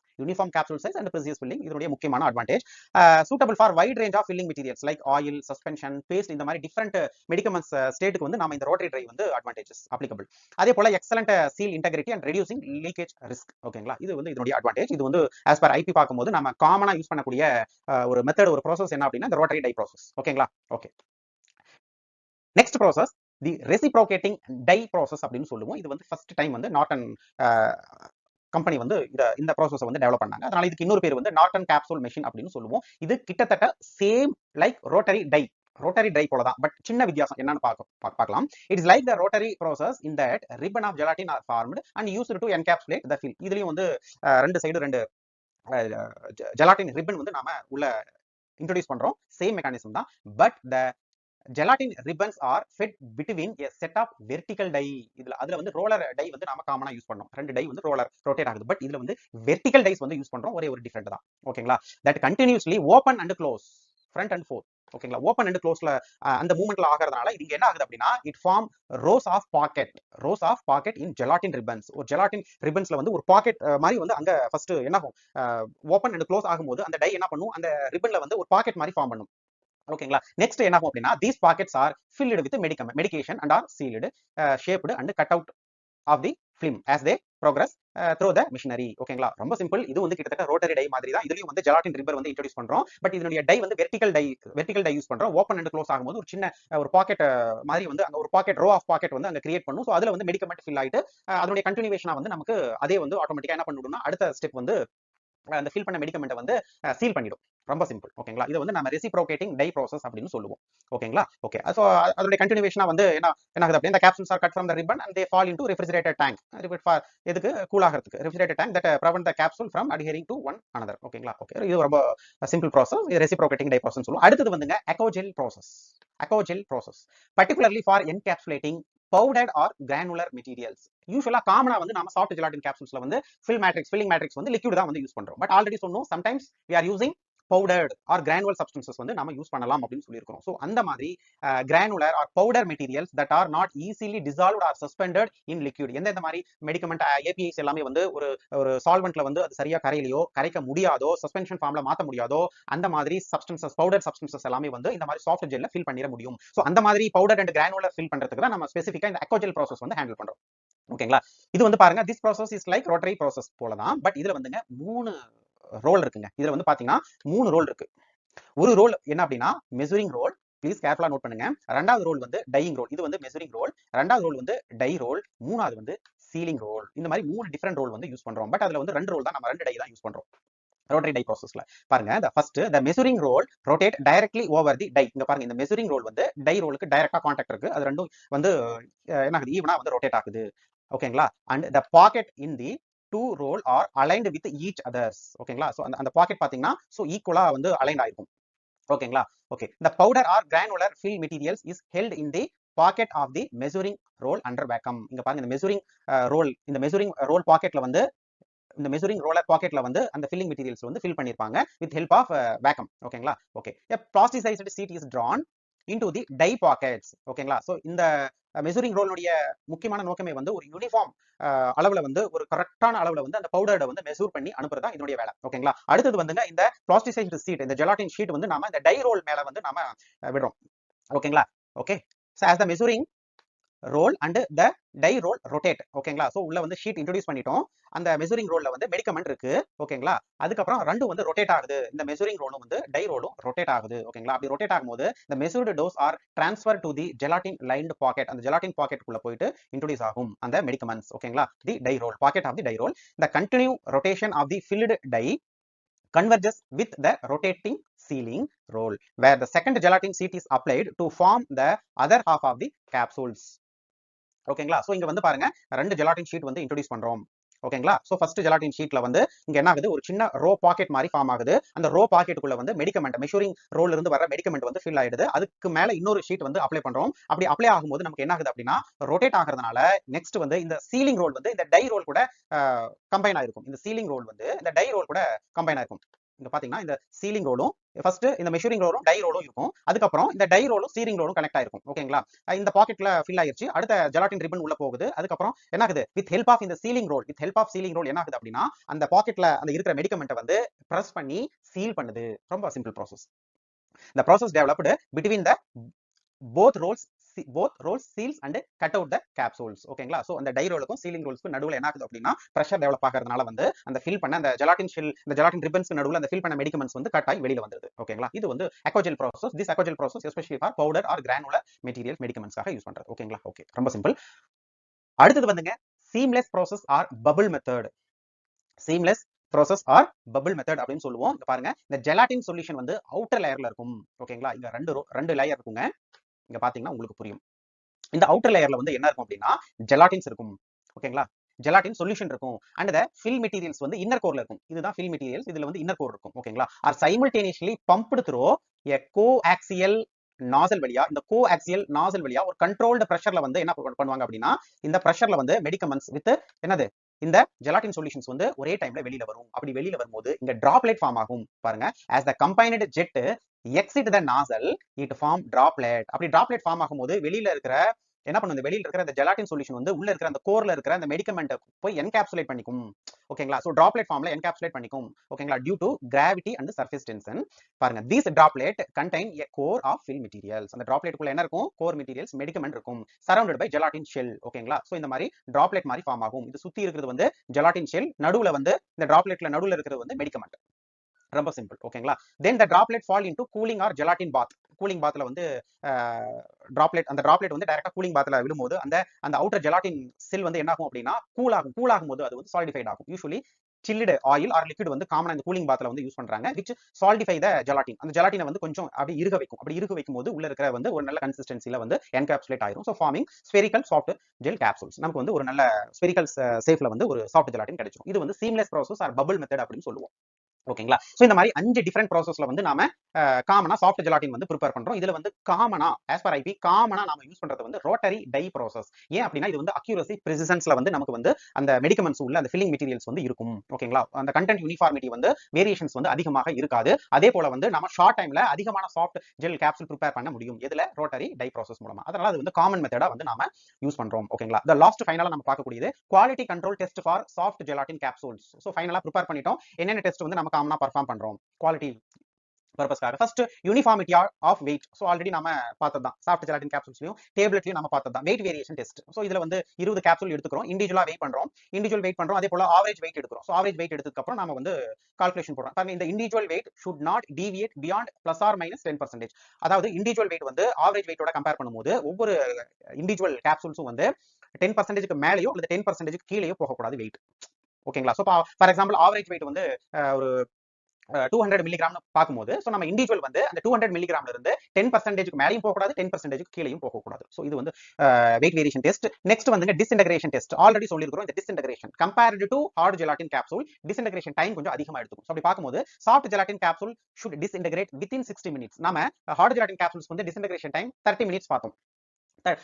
and precise filling இதனுடைய முக்கியமான advantage. Suitable for wide range of filling materials like oil, suspension, paste, இந்த மாதிரி டிஃபரெண்ட் மெடிக்கமெண்ட்ஸ் ஸ்டேட்டுக்கு வந்து நம்ம இந்த ரோட்டரி ட்ரை வந்து அட்வான்டேஜஸ் அப்ளிகபிள். அதே போல excellent seal integrity and reducing leakage risk. ஓகேங்களா? இது வந்து இதனுடைய அட்வான்டேஜ். இது வந்து ஆஸ் பர் ஐபி பார்க்கும்போது நம்ம காமனா யூஸ் பண்ணக்கூடிய ஒரு மெத்தட், ஒரு ப்ராசஸ் என்ன அப்படின்னா இந்த ரோட்டரி டை ப்ராசஸ். ஓகேங்களா? ஓகே, நெக்ஸ்ட் ப்ராசஸ் தி ரெசிப்ரோகேட்டிங் டை ப்ராசஸ் அப்படின்னு சொல்லுவோம். இது வந்து ஃபர்ஸ்ட் டைம் வந்து நார்டன் கம்பெனி வந்து இந்த ப்ராசஸ் வந்து டெவலப் பண்ணாங்க. அதனால இதுக்கு இன்னொரு பேர் வந்து நார்டன் கேப்சூல் மெஷின் அப்படின்னு சொல்லுவோம். இது கிட்டத்தட்ட சேம் லைக் ரோட்டரி டை போல தான், பட் சின்ன வித்தியாசம் என்னன்னு பார்க்கலாம். It is like the rotary process in that ribbon of gelatin are formed and used to encapsulate the fill. இதுலயும் வந்து ரெண்டு சைடு ரெண்டு ஜெலாட்டின் ரிப்பன் வந்து நாம உள்ள இன்ட்ரோடியூஸ் பண்றோம். சேம் மெக்கானிசம் தான், but the gelatin ribbons are fed between a set of vertical die. அதுல வந்து ரோலர் டை வந்து நாம காமனா யூஸ் பண்ணோம். ரெண்டு டை வந்து ரொட்டேட் ஆகுது. பட் இதுல வந்து வெர்டிகல் டைஸ் வந்து யூஸ் பண்றோம். ஒரே ஒரு டிஃபரெண்ட் தான். ஓகேங்களா? that continuously open and close front and forth. ஓகேங்களா? ஓபன் அண்ட் க்ளோஸ்ல அந்த மூவ்மெண்ட்ல ஆகிறதுனால இது என்ன ஆகுது அப்படின்னா, it form rows of pocket in gelatin ribbons. ஒரு ஜெலாட்டின் ரிப்பன்ஸ்ல வந்து ஒரு பாக்கெட் மாதிரி வந்து அங்க ஃபர்ஸ்ட் என்ன ஆகும், ஓபன் அண்ட் க்ளோஸ் ஆகும்போது அந்த டை என்ன பண்ணும், அந்த ரிப்பன்ல வந்து ஒரு பாக்கெட் மாதிரி ஃபார்ம் பண்ணும். ஓகேங்களா? நெக்ஸ்ட் என்ன ஆகும் அப்படின்னா, these pockets are filled with medication and are sealed, shaped and cut out of the film as they progress through the machinery. ஓகேங்களா? ரொம்ப சிம்பிள். இது வந்து கிட்டத்தட்ட ரோட்டரி டை மாதிரி தான். இதுலயும் வந்து ஜெலாட்டின் ரிப்பர் வந்து இன்ட்ரோடியூஸ் பண்றோம். பட் இதனுடைய டை வந்து வெர்டிகல் டை யூஸ் பண்றோம். ஓப்பன் அண்ட் க்ளோஸ் ஆகும்போது ஒரு சின்ன ஒரு பாக்கெட் மாதிரி வந்து அங்க ஒரு பாக்கெட் ரோ ஆஃப் பாக்கெட் வந்து அங்க கிரியேட் பண்ணும். சோ அதுல வந்து மெடிக்கமெண்ட் ஃபில் ஆயிட்டு அதனுடைய கண்டினியூவேஷனா வந்து நமக்கு அதே வந்து ஆட்டோமேட்டிக்கா என்ன பண்ணிடும்னா அடுத்த ஸ்டெப் வந்து அந்த ஃபில் பண்ண மெடிக்கமெண்ட்டை வந்து சீல் பண்ணிடும். ரொம்ப சிம்பிள். ஓகேங்களா? இது வந்து நம்ம ரெசிப்ரோகேட்டிங் டை ப்ராசஸ் அப்படின்னு சொல்லுவோம். ஓகேங்களா? ஓகே, சோ அதோட கண்டினியூவேஷனா வந்து என்ன ஆகுது அப்படின்னா, the capsules are cut from the ribbon and they fall into refrigerated tank. எதுக்கு? கூல் ஆகிறதுக்கு. refrigerated tank that prevent the capsule from adhering to one another. ஓகேங்களா? ஓகே, இது ரொம்ப சிம்பிள் ப்ராசஸ். இது ரெசிப்ரோகேட்டிங் டை ப்ராசஸ் சொல்லுவோம். அடுத்தது வந்துங்க Accogel process particularly for encapsulating powdered or granular materials. யூசுவலா காமனா வந்து நாம சாஃப்ட் ஜெலாட்டின் கேப்சூல்ஸ்ல வந்து ஃபில்லிங் மேட்ரிக்ஸ் வந்து லிக்விட் தான் வந்து யூஸ் பண்றோம். பட் ஆல்ரெடி சொன்னோம், sometimes we are using powdered or granular substances வந்து நாம யூஸ் பண்ணலாம் அப்படின்னு சொல்லியிருக்கோம். சோ அந்த மாதிரி granular or powder materials that are not easily dissolved or suspended in liquid. எந்த மாதிரி மெடிக்கமெண்ட் APIs எல்லாமே வந்து ஒரு சால்வெண்ட்ல வந்து அது சரியா கரைக்க முடியாதோ, சஸ்பென்ஷன் ஃபார்ம்ல மாத்த முடியாதோ, அந்த மாதிரி சப்ஸ்டன்சஸ், பவுடர் சப்ஸ்டன்சஸ் எல்லாமே வந்து இந்த மாதிரி சாஃப்ட் ஜெல்ல ஃபில் பண்ணிட முடியும். சோ அந்த மாதிரி பவுடர் அண்ட் கிரானுலர் ஃபில் பண்றதுக்கு தான் நம்ம ஸ்பெசிஃபிக்கா இந்த அக்கோஜெல் ப்ராசஸ் வந்து ஹேண்டில் பண்றோம். ஓகேங்களா? இது வந்து பாருங்க, this process is like rotary process போல தான். பட் இதுல வந்துங்க 3 ரோல் இருக்குங்க. இதுல வந்து பாத்தீங்கன்னா 3 ரோல் இருக்கு. ஒரு ரோல் என்ன அப்படின்னா மெசரிங் ரோல். ப்ளீஸ் கேர்ஃபுல்லா நோட் பண்ணுங்க. ரெண்டாவது ரோல் வந்து டையிங் ரோல். இது வந்து மெசரிங் ரோல். ரெண்டாவது ரோல் வந்து டை ரோல். மூணாவது வந்து சீலிங் ரோல். இந்த மாதிரி 3 டிஃபரெண்ட் ரோல் வந்து யூஸ் பண்றோம். பட் அதுல வந்து 2 ரோல் தான், நம்ம 2 டை தான் யூஸ் பண்றோம் ரோட்டரி டை ப்ராசஸ்ல. பாருங்க, the measuring roll rotate directly over the die. இங்க பாருங்க, இந்த மெசரிங் ரோல் வந்து டை ரோலுக்கு டைரக்டா கான்டாக்ட் இருக்கு. அது ரெண்டும் வந்து என்ன ஆகுது, ஈவனா வந்து ரொட்டேட் ஆகுது. ஓகேங்களா? And the pocket in the two roll are aligned with each others. ஓகேங்களா? சோ அந்த பாக்கெட் பாத்தீங்கன்னா சோ ஈக்குவலா வந்து அலைன்ட் ஆயிருக்கும். ஓகேங்களா? Okay, the powder or granular fill materials is held in the pocket of the measuring roll under vacuum. இங்க பாருங்க, இந்த மெசரிங் ரோல் பாக்கெட்ல வந்து இந்த மெசரிங் ரோலர் பாக்கெட்ல வந்து அந்த ஃபில்லிங் மெட்டீரியல்ஸ் வந்து ஃபில் பண்ணிருப்பாங்க வித் ஹெல்ப் ஆஃப் வேக்கம். ஓகேங்களா? Okay, a plasticized sheet is drawn into the dye pockets. ஓகேங்களா? சோ இந்த மெசூரிங் ரோலுடைய முக்கியமான நோக்கமே வந்து ஒரு யூனிஃபார்ம் அளவுல வந்து ஒரு கரெக்டான அளவுல வந்து அந்த பவுடரை வந்து மெசூர் பண்ணி அனுப்புறதா இதனுடைய வேலை. ஓகேங்களா? அடுத்தது வந்துங்க இந்த பிளாஸ்டிசைஸ்டு ஷீட், இந்த ஜெலாட்டின் ஷீட் வந்து நாம இந்த டை ரோல் மேல வந்து நாம விடுறோம். ஓகேங்களா? Okay. So as the measuring roll and the die roll rotate. ஓகேங்களா? சோ உள்ள வந்து ஷீட் இன்ட்ரோடியூஸ் பண்ணிட்டோம். அந்த மெசூரிங் ரோல்ல வந்து மெடிக்கமெண்ட் இருக்கு. ஓகேங்களா? அதுக்கப்புறம் ரெண்டும் வந்து ரொட்டேட் ஆகுது. இந்த மெசூரிங் ரோலும் வந்து டை ரோலும் ரொட்டேட் ஆகுது. ஓகேங்களா? அப்படி ரொட்டேட் ஆகும்போது the measured dose are transferred to the gelatin lined pocket. அந்த gelatin pocket குள்ள போயிட்டு இன்ட்ரோடியூஸ் ஆகும் அந்த மெடிக்கமெண்ட்ஸ். ஓகேங்களா? the die roll pocket of the die roll. The continued rotation of the filled die converges with the rotating sealing roll, where the second gelatin sheet is applied to form the other half of the capsules. ஓகேங்களா? So இங்க வந்து பாருங்க, ரெண்டு gelatine sheet வந்து introduce பண்றோம். ஓகேங்களா? So first gelatine ஷீட்ல வந்து இங்க என்ன ஆகுது, ஒரு சின்ன ரோ பாக்கெட் மாதிரி ஃபார்ம் ஆகுது. அந்த ரோ பாக்கெட்டுக்குள்ள வந்து மெடிக்கமெண்ட், மெஷூரிங் ரோல்ல இருந்து வர மெடிக்கமெண்ட் வந்து ஃபில் ஆயிடுது. அதுக்கு மேல இன்னொரு ஷீட் வந்து அப்ளை பண்றோம். அப்படி அப்ளை ஆகும்போது நமக்கு என்ன ஆகுது அப்படின்னா, ரொட்டேட் ஆகிறதுனால நெக்ஸ்ட் வந்து இந்த சீலிங் ரோல் வந்து இந்த டை ரோல் கூட கம்பைன் ஆயிருக்கும். இந்த சீலிங் ரோல் வந்து இந்த டை ரோல் கூட கம்பைன் ஆயிருக்கும். இங்க பாத்தீங்கன்னா இந்த சீலிங் ரோலும் ஃபர்ஸ்ட் இந்த மெஷூரிங் ரோலும் டை ரோலும் இருக்கும். அதுக்கப்புறம் இந்த டை ரோலும் சீலிங் ரோலும் கனெக்ட் ஆயிருக்கும். ஓகேங்களா? இந்த பாக்கெட்ல ஃபில் ஆயிருச்சு. அடுத்த ஜெலாட்டின் ரிப்பன் உள்ள போகுது. அதுக்கப்புறம் என்ன ஆகுது, வித் ஹெல்ப் ஆஃப் இந்த sealing roll, with help of sealing roll என்ன ஆகுது அப்படின்னா, அந்த பாக்கெட்ல அந்த இருக்கிற மெடிக்கமெண்ட்டை வந்து பிரஸ் பண்ணி சீல் பண்ணுது. ரொம்ப simple process. The process developed between the both rolls seals and cut out the capsules. ஓகேங்களா? சோ அந்த டை ரோலுக்கும் சீலிங் ரோல்ஸ்க்கும் நடுவுல என்ன ஆகுது அப்படின்னா, பிரஷர் டெவலப் ஆகிறதுனால வந்து அந்த ஃபில் பண்ண அந்த ஜெலாட்டின் ஷெல், இந்த ஜெலாட்டின் ரிப்பன்ஸ்க்கு நடுவுல அந்த ஃபில் பண்ண மெடிக்கமெண்ட்ஸ் வந்து கட் ஆகி வெளியில வந்துருது. ஓகேங்களா? இது வந்து aquagel process. This aquagel process especially for powder or granular material மெடிக்கமெண்ட்ஸ்க்காக யூஸ் பண்றது. ஓகேங்களா? ஓகே, ரொம்ப சிம்பிள். அடுத்தது வந்துங்க seamless process or bubble method. Seamless process or bubble method அப்படின்னு சொல்லுவோம். இங்க பாருங்க, இந்த ஜெலாட்டின் சொல்யூஷன் வந்து அவுட்டர் லேயர்ல இருக்கும். ஓகேங்களா? இங்க ரெண்டு லேயர் இருக்குங்க. இங்க பாத்தீங்கன்னா உங்களுக்கு புரியும். இந்த அவுட்டர் லேயர்ல வந்து என்ன இருக்கும் அப்படின்னா, ஜெலாட்டின்ஸ் இருக்கும். ஓகேங்களா? ஜெலாட்டின் சொல்யூஷன் இருக்கும். அண்ட் த ஃபில் மெட்டீரியல்ஸ் வந்து இன்னர் கோர்ல இருக்கும். இதுதான் ஃபில் மெட்டீரியல்ஸ். இதுல வந்து இன்னர் கோர் இருக்கும். ஓகேங்களா? Are simultaneously pumped through a coaxial nozzle வழியா, இந்த கோஆக்சியல் நாசல் வழியா ஒரு கண்ட்ரோல்டு பிரஷர்ல வந்து என்ன பண்ணுவாங்க அப்படின்னா, இந்த பிரஷர்ல வந்து மெடிக்கமெண்ட்ஸ் வித் என்னது, இந்த ஜெலாட்டின் சொல்யூஷன்ஸ் வந்து ஒரே டைம்ல வெளியில வரும். அப்படி வெளியில வரும்போது இங்க டிராப்லெட் ஃபார்ம் ஆகும். பாருங்க, as the combined jet exit the nozzle it form droplet. அப்படி டிராப்லெட் ஃபார்ம் ஆகும்போது வெளியில இருக்கிற என்ன பண்ணுது, வெளியில இருக்கிற அந்த ஜெலாட்டின் சொல்யூஷன் வந்து உள்ள இருக்கிற அந்த கோர்ல இருக்கிற அந்த மெடிக்கமெண்ட் போய் என்கேப்சுலேட் பண்ணிக்கும். ஓகேங்களா? சோ டிராப்லெட் ஃபார்ம்ல என்கேப்சுலேட் பண்ணிக்கும். ஓகேங்களா? Due to gravity and surface tension. பாருங்க, these droplet contain a core of fill materials. அந்த டிராப்லெட்டுக்குள்ள என்ன இருக்கும், கோர் மெட்டீரியல்ஸ், மெடிக்கமெண்ட் இருக்கும். Surrounded by gelatin shell. ஓகேங்களா? சோ இந்த மாதிரி டிராப்லெட் மாதிரி ஃபார்ம் ஆகும். இது சுத்தி இருக்கிறது வந்து ஜெலாட்டின் ஷெல், நடுவுல வந்து இந்த டிராப்லெட்ல நடுவுல இருக்கிறது வந்து மெடிக்கமெண்ட். ரொம்ப சிம்பிள். ஓகேங்களா? Then the droplet fall into cooling or gelatin bath. Cooling பாத்ல வந்து அந்த டிராப்லெட் வந்து டைரக்டா கூலிங் பாத்ல விழும்போது அந்த அவுட்டர் ஜெலாட்டின் செல் வந்து என்ன ஆகும் அப்படின்னா, கூல் ஆகும்போது அது வந்து சாலிடிஃபைட் ஆகும். யூசுவலி சில்லுடு ஆயில் ஆர் லிக்விட் வந்து காமனா இந்த கூலிங் பாத்ல வந்து யூஸ் பண்றாங்க, which solidify the gelatin. அந்த ஜெலாட்டினை வந்து கொஞ்சம் அப்படி இருக வைக்கும். அப்படி இருக வைக்கும்போது உள்ள இருக்கிற வந்து ஒரு நல்ல கன்சிஸ்டன்சில வந்து என்கேப்சுலேட் ஆயிரும். So forming spherical soft gel capsules. நமக்கு வந்து ஒரு நல்ல ஸ்பெரிக்கல் சேஃப்ல வந்து ஒரு சாஃப்ட் ஜெலாட்டின் கிடைச்சிடும். இது வந்து seamless process or bubble method அப்படின்னு சொல்லுவோம். ஓகேங்களா? சோ இந்த மாதிரி 5 டிஃபரெண்ட் ப்ராசஸ்ல வந்து நாம காமனா சாஃப்ட் ஜெலாட்டின் வந்து ப்ரிப்பேர் பண்றோம். இதுல வந்து காமனா as per IP காமனா நாம யூஸ் பண்றது வந்து ரோட்டரி டை ப்ராசஸ். ஏன் அப்படின்னா இது வந்து அக்யூரசி பிரிசிஷன்ஸ்ல வந்து நமக்கு வந்து அந்த மெடிக்கமெண்ட்ஸ் உள்ள அந்த ஃபில்லிங் மெட்டீரியல்ஸ் வந்து இருக்கும். ஓகேங்களா? அந்த கண்டென்ட் யூனிஃபார்மிட்டி வந்து வேரியேஷன்ஸ் வந்து அதிகமாக இருக்காது. அதே போல வந்து நம்ம ஷார்ட் டைம்ல அதிகமான சாஃப்ட் ஜெல் கேப்சூல் ப்ரிப்பேர் பண்ண முடியும். எதுல, ரோட்டரி டை ப்ராசஸ் மூலமா. அதனால அது வந்து காமன் மெத்தடா வந்து நாம யூஸ் பண்றோம். ஓகேங்களா? the last ஃபைனலா நம்ம பார்க்கக்கூடியது quality control test for soft gelatin capsules. So ஃபைனலா ப்ரிப்பேர் பண்ணிட்டோம். என்னென்ன டெஸ்ட் வந்து நம்ம காமனா பெர்ஃபார்ம் பண்றோம் குவாலிட்டி பர்பஸ்க்காக. First uniformity of weight. So already நாம பார்த்ததுதான், சாஃப்ட் ஜெலாட்டின் கேப்சூல்ஸ்லயும் டேப்லெட்லயும் நம்ம பார்த்ததுதான் வெயிட் வேரியேஷன் டெஸ்ட். சோ இதுல வந்து 20 கேப்சூல் எடுத்துக்கிறோம், இண்டிவிஜுவலா வெயிட் பண்றோம். அதே போல ஆவரேஜ் வெயிட் எடுக்கிறோம். சோ ஆவரேஜ் வெயிட் எடுத்ததுக்கு அப்புறம் நாம வந்து கால்குலேஷன் போடுறோம். பாருங்க, இந்த individual weight should not deviate beyond +or-10%. அதாவது இண்டிவிஜுவல் வெயிட் வந்து ஆவரேஜ் வெயிட்டோட கம்பேர் பண்ணும்போது ஒவ்வொரு இண்டிவிஜுவல் கேப்சூல்ஸும் வந்து 10% மேலேயோ அல்லது 10% கீழேயோ போகக்கூடாது வெயிட். ஓகேங்களா? So for example average wait வந்து ஒரு 200 மில்லிகிராம் பார்க்கும்போது, சோ நம்ம இண்டிவிஜுவல் வந்து அந்த 200 மில்லிகிராம்ல இருந்து 10% மேலேயும் போகக்கூடாது, 10% கீழேயும் போகக்கூடாது. சோ இது வந்து வெயிட் வேரியேஷன் டெஸ்ட். நெக்ஸ்ட் வந்துங்க டிஸ்இன்டகிரேஷன் டெஸ்ட். ஆல்ரெடி சொல்லியிருக்கிறோம், இந்த disintegration compared to hard gelatin capsule disintegration time கொஞ்சம் அதிகமா எடுத்துக்கும். சோ அப்படி பார்க்கும்போது soft gelatin capsule should disintegrate within 60 minutes. நாம ஹார்ட் ஜெலாட்டின் கேப்சூல்ஸ் வந்து டிஸ்இன்டகிரேஷன் டைம் 30 minutes பார்த்தோம்.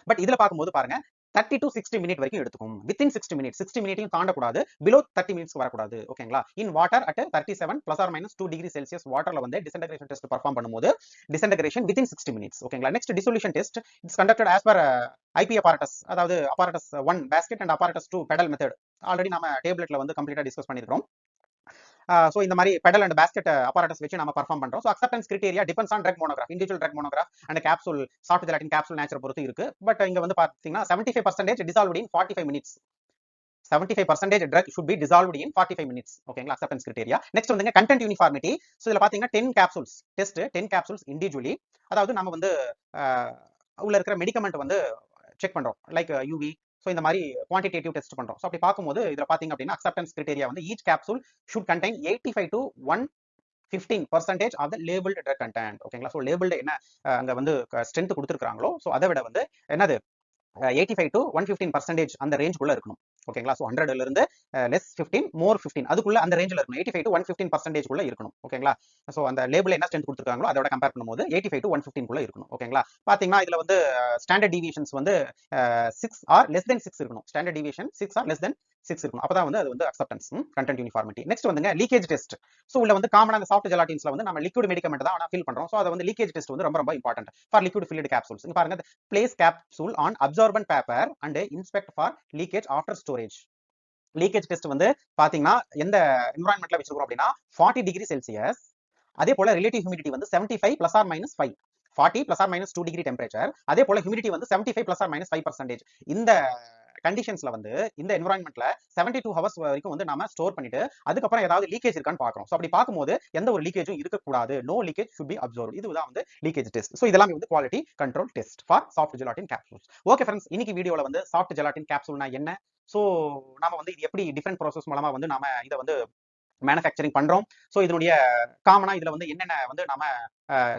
பட் இதுல பார்க்கும்போது பாருங்க, 30 to 60 மினிட் வரைக்கும் எடுத்துக்கும். வித்தின் 60 மினிட், 60 மினிட்டையும் தாண்டக்கூடாது, பிலோ 30 மினிட்ஸ்க்கு வரக்கூடாது. ஓகேங்களா? In water at 37 ± 2 degree Celsius வாட்டர்ல வந்து டிசன்டகிரேஷன் டெஸ்ட் பர்ஃபார்ம் பண்ணும்போது டிசன்டகிரேஷன் வித்தின் 60 மினிட்ஸ். ஓகேங்களா? Next dissolution test it's conducted as per IP apparatus, அதாவது apparatus 1 basket and apparatus 2 pedal method. Already நம்ம டேப்லெட்ல வந்து கம்ப்ளீட்டா டிஸ்கஸ் பண்ணிருக்கோம். ஸோ இந்த மாதிரி பெடல் அண்ட் பேஸ்கெட் apparatus வச்சு நம்ம பர்ஃபார்ம் பண்றோம். So acceptance criteria depends on drug monograph, individual drug monograph and capsule soft gelatin capsule nature பொறுத்து இருக்கு. பட் இங்க வந்து பாத்தீங்கன்னா 75% dissolved in 45 minutes. 75% drug should be dissolved in 45 minutes. ஓகேங்களா? Acceptance criteria. Next வந்துங்க கண்டென்ட் யூனிஃபார்மிட்டி. ஸோ இதுல பாத்தீங்கன்னா 10 capsules test, 10 capsules individually. அதாவது நம்ம வந்து உள்ள இருக்கிற மெடிக்கமெண்ட் வந்து செக் பண்றோம், லைக் யூவி. ஸோ இந்த மாதிரி குவான்டிடேட்டிவ் டெஸ்ட் பண்றோம். ஸோ அப்படி பார்க்கும்போது இதுல பாத்தீங்க அப்படின்னா அக்செப்டன்ஸ் கிரைட்டீரியா வந்து each capsule should contain 85 to 115% of the labelled drug content. ஓகேங்களா? ஸோ லேபிள்டு என்ன அங்க வந்து ஸ்ட்ரென்த் கொடுத்துருக்காங்களோ, ஸோ அதை விட வந்து என்னது 85 to 115% அந்த ரேஞ்சுக்குள்ள இருக்கணும். ஓகேங்களா? ஸோ 100ல இருந்து லெஸ் 15 மோர் 15 அதுக்குள்ள அந்த ரேஞ்சில் இருக்கணும். 85 to 115% குள்ள இருக்கணும். ஓகேங்களா? ஸோ அந்த லேபிள் என்ன ஸ்ட்ரென்த் கொடுத்துருக்காங்களோ அதோட கம்பேர் பண்ணும்போது 85 to 115 குள்ள இருக்கணும். ஓகேங்களா? பாத்தீங்கன்னா இதுல வந்து ஸ்டாண்டர்ட் டிவியேஷன்ஸ் வந்து 6 ஆர் லெஸ் தென் 6 இருக்கணும். Standard deviation 6 or less than 6 இருக்கணும். அப்பதான் வந்து அது வந்து அக்செப்டன்ஸ் கண்டென்ட் யூனிஃபார்மிட்டி. நெக்ஸ்ட் வந்துங்க லீக்கேஜ் டெஸ்ட். ஸோ உள்ள வந்து காமனா அந்த சாஃப்ட் ஜெலாட்டின்ஸ்ல வந்து நம்ம லிக்விட் மெடிக்கமெண்ட் தான் ஃபில் பண்றோம். ஸோ அதை வந்து லீக்கேஜ் டெஸ்ட் வந்து ரொம்ப ரொம்ப important for liquid filled capsules. இங்க பாருங்க, place capsule on absorbent paper and inspect for leakage after storage. Leakage test வந்து பாத்தீங்கன்னா எந்த என்விரான்மெண்ட்ல வச்சிருக்கோம் அப்படின்னா 40 டிகிரி செல்சியஸ். அதே போல ரிலேட்டிவ் ஹியூமிடிட்டி வந்து 75 ± 5. 40 ± 2 டிகிரி டெம்பரேச்சர். அதே போல ஹியூமிடிட்டி வந்து 75 ± 5%. இந்த கண்டிஷன்ஸ்ல வந்து இந்த என்விரான்மெண்ட்ல 72 ஹவர்ஸ் வரைக்கும் வந்து நாம ஸ்டோர் பண்ணிட்டு அதுக்கப்புறம் ஏதாவது லீக்கேஜ் இருக்கான்னு பாக்குறோம். ஸோ அப்படி பார்க்கும்போது எந்த ஒரு லீக்கேஜும் இருக்கக்கூடாது. No leakage should be observed. இதுதான் வந்து லீக்கேஜ் டெஸ்ட். ஸோ இதெல்லாம் வந்து quality control test for soft gelatin capsules. Okay friends, இன்னைக்கு வீடியோல வந்து சாஃப்ட் ஜெலாட்டின் கேப்சூல்னா என்ன, ஸோ நாம வந்து இது எப்படி டிஃபரெண்ட் ப்ராசஸ் மூலமா வந்து நாம இதை வந்து மேனுஃபேக்சரிங் பண்றோம். ஸோ இதனுடைய காமனா இதுல வந்து என்னென்ன வந்து நம்ம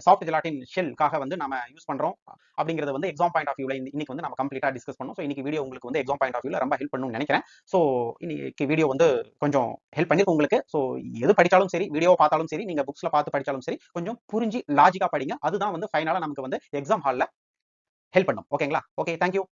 சாஃப்ட் ஜெலாட்டின் ஷெல்காக வந்து நம்ம யூஸ் பண்றோம் அப்படிங்கறது வந்து எக்ஸாம் பாயிண்ட் ஆஃப் வியூல இன்னைக்கு வந்து நம்ம கம்ப்ளீட்டா டிஸ்கஸ் பண்ணோம். ஸோ இன்னைக்கு வீடியோ உங்களுக்கு வந்து எக்ஸாம் பாயிண்ட் ஆஃப் வியூல ரொம்ப ஹெல்ப் பண்ணும்னு நினைக்கிறேன். ஸோ இன்னைக்கு வீடியோ வந்து கொஞ்சம் ஹெல்ப் பண்ணிருக்கு உங்களுக்கு. ஸோ எது படிச்சாலும் சரி, வீடியோ பார்த்தாலும் சரி, நீங்க புக்ஸ்ல பார்த்து படிச்சாலும் சரி, கொஞ்சம் புரிஞ்சு லாஜிக்கா படிங்க. அதுதான் வந்து ஃபைனலா நமக்கு வந்து எக்ஸாம் ஹால்ல ஹெல்ப் பண்ணும். ஓகேங்களா? Okay, thank you.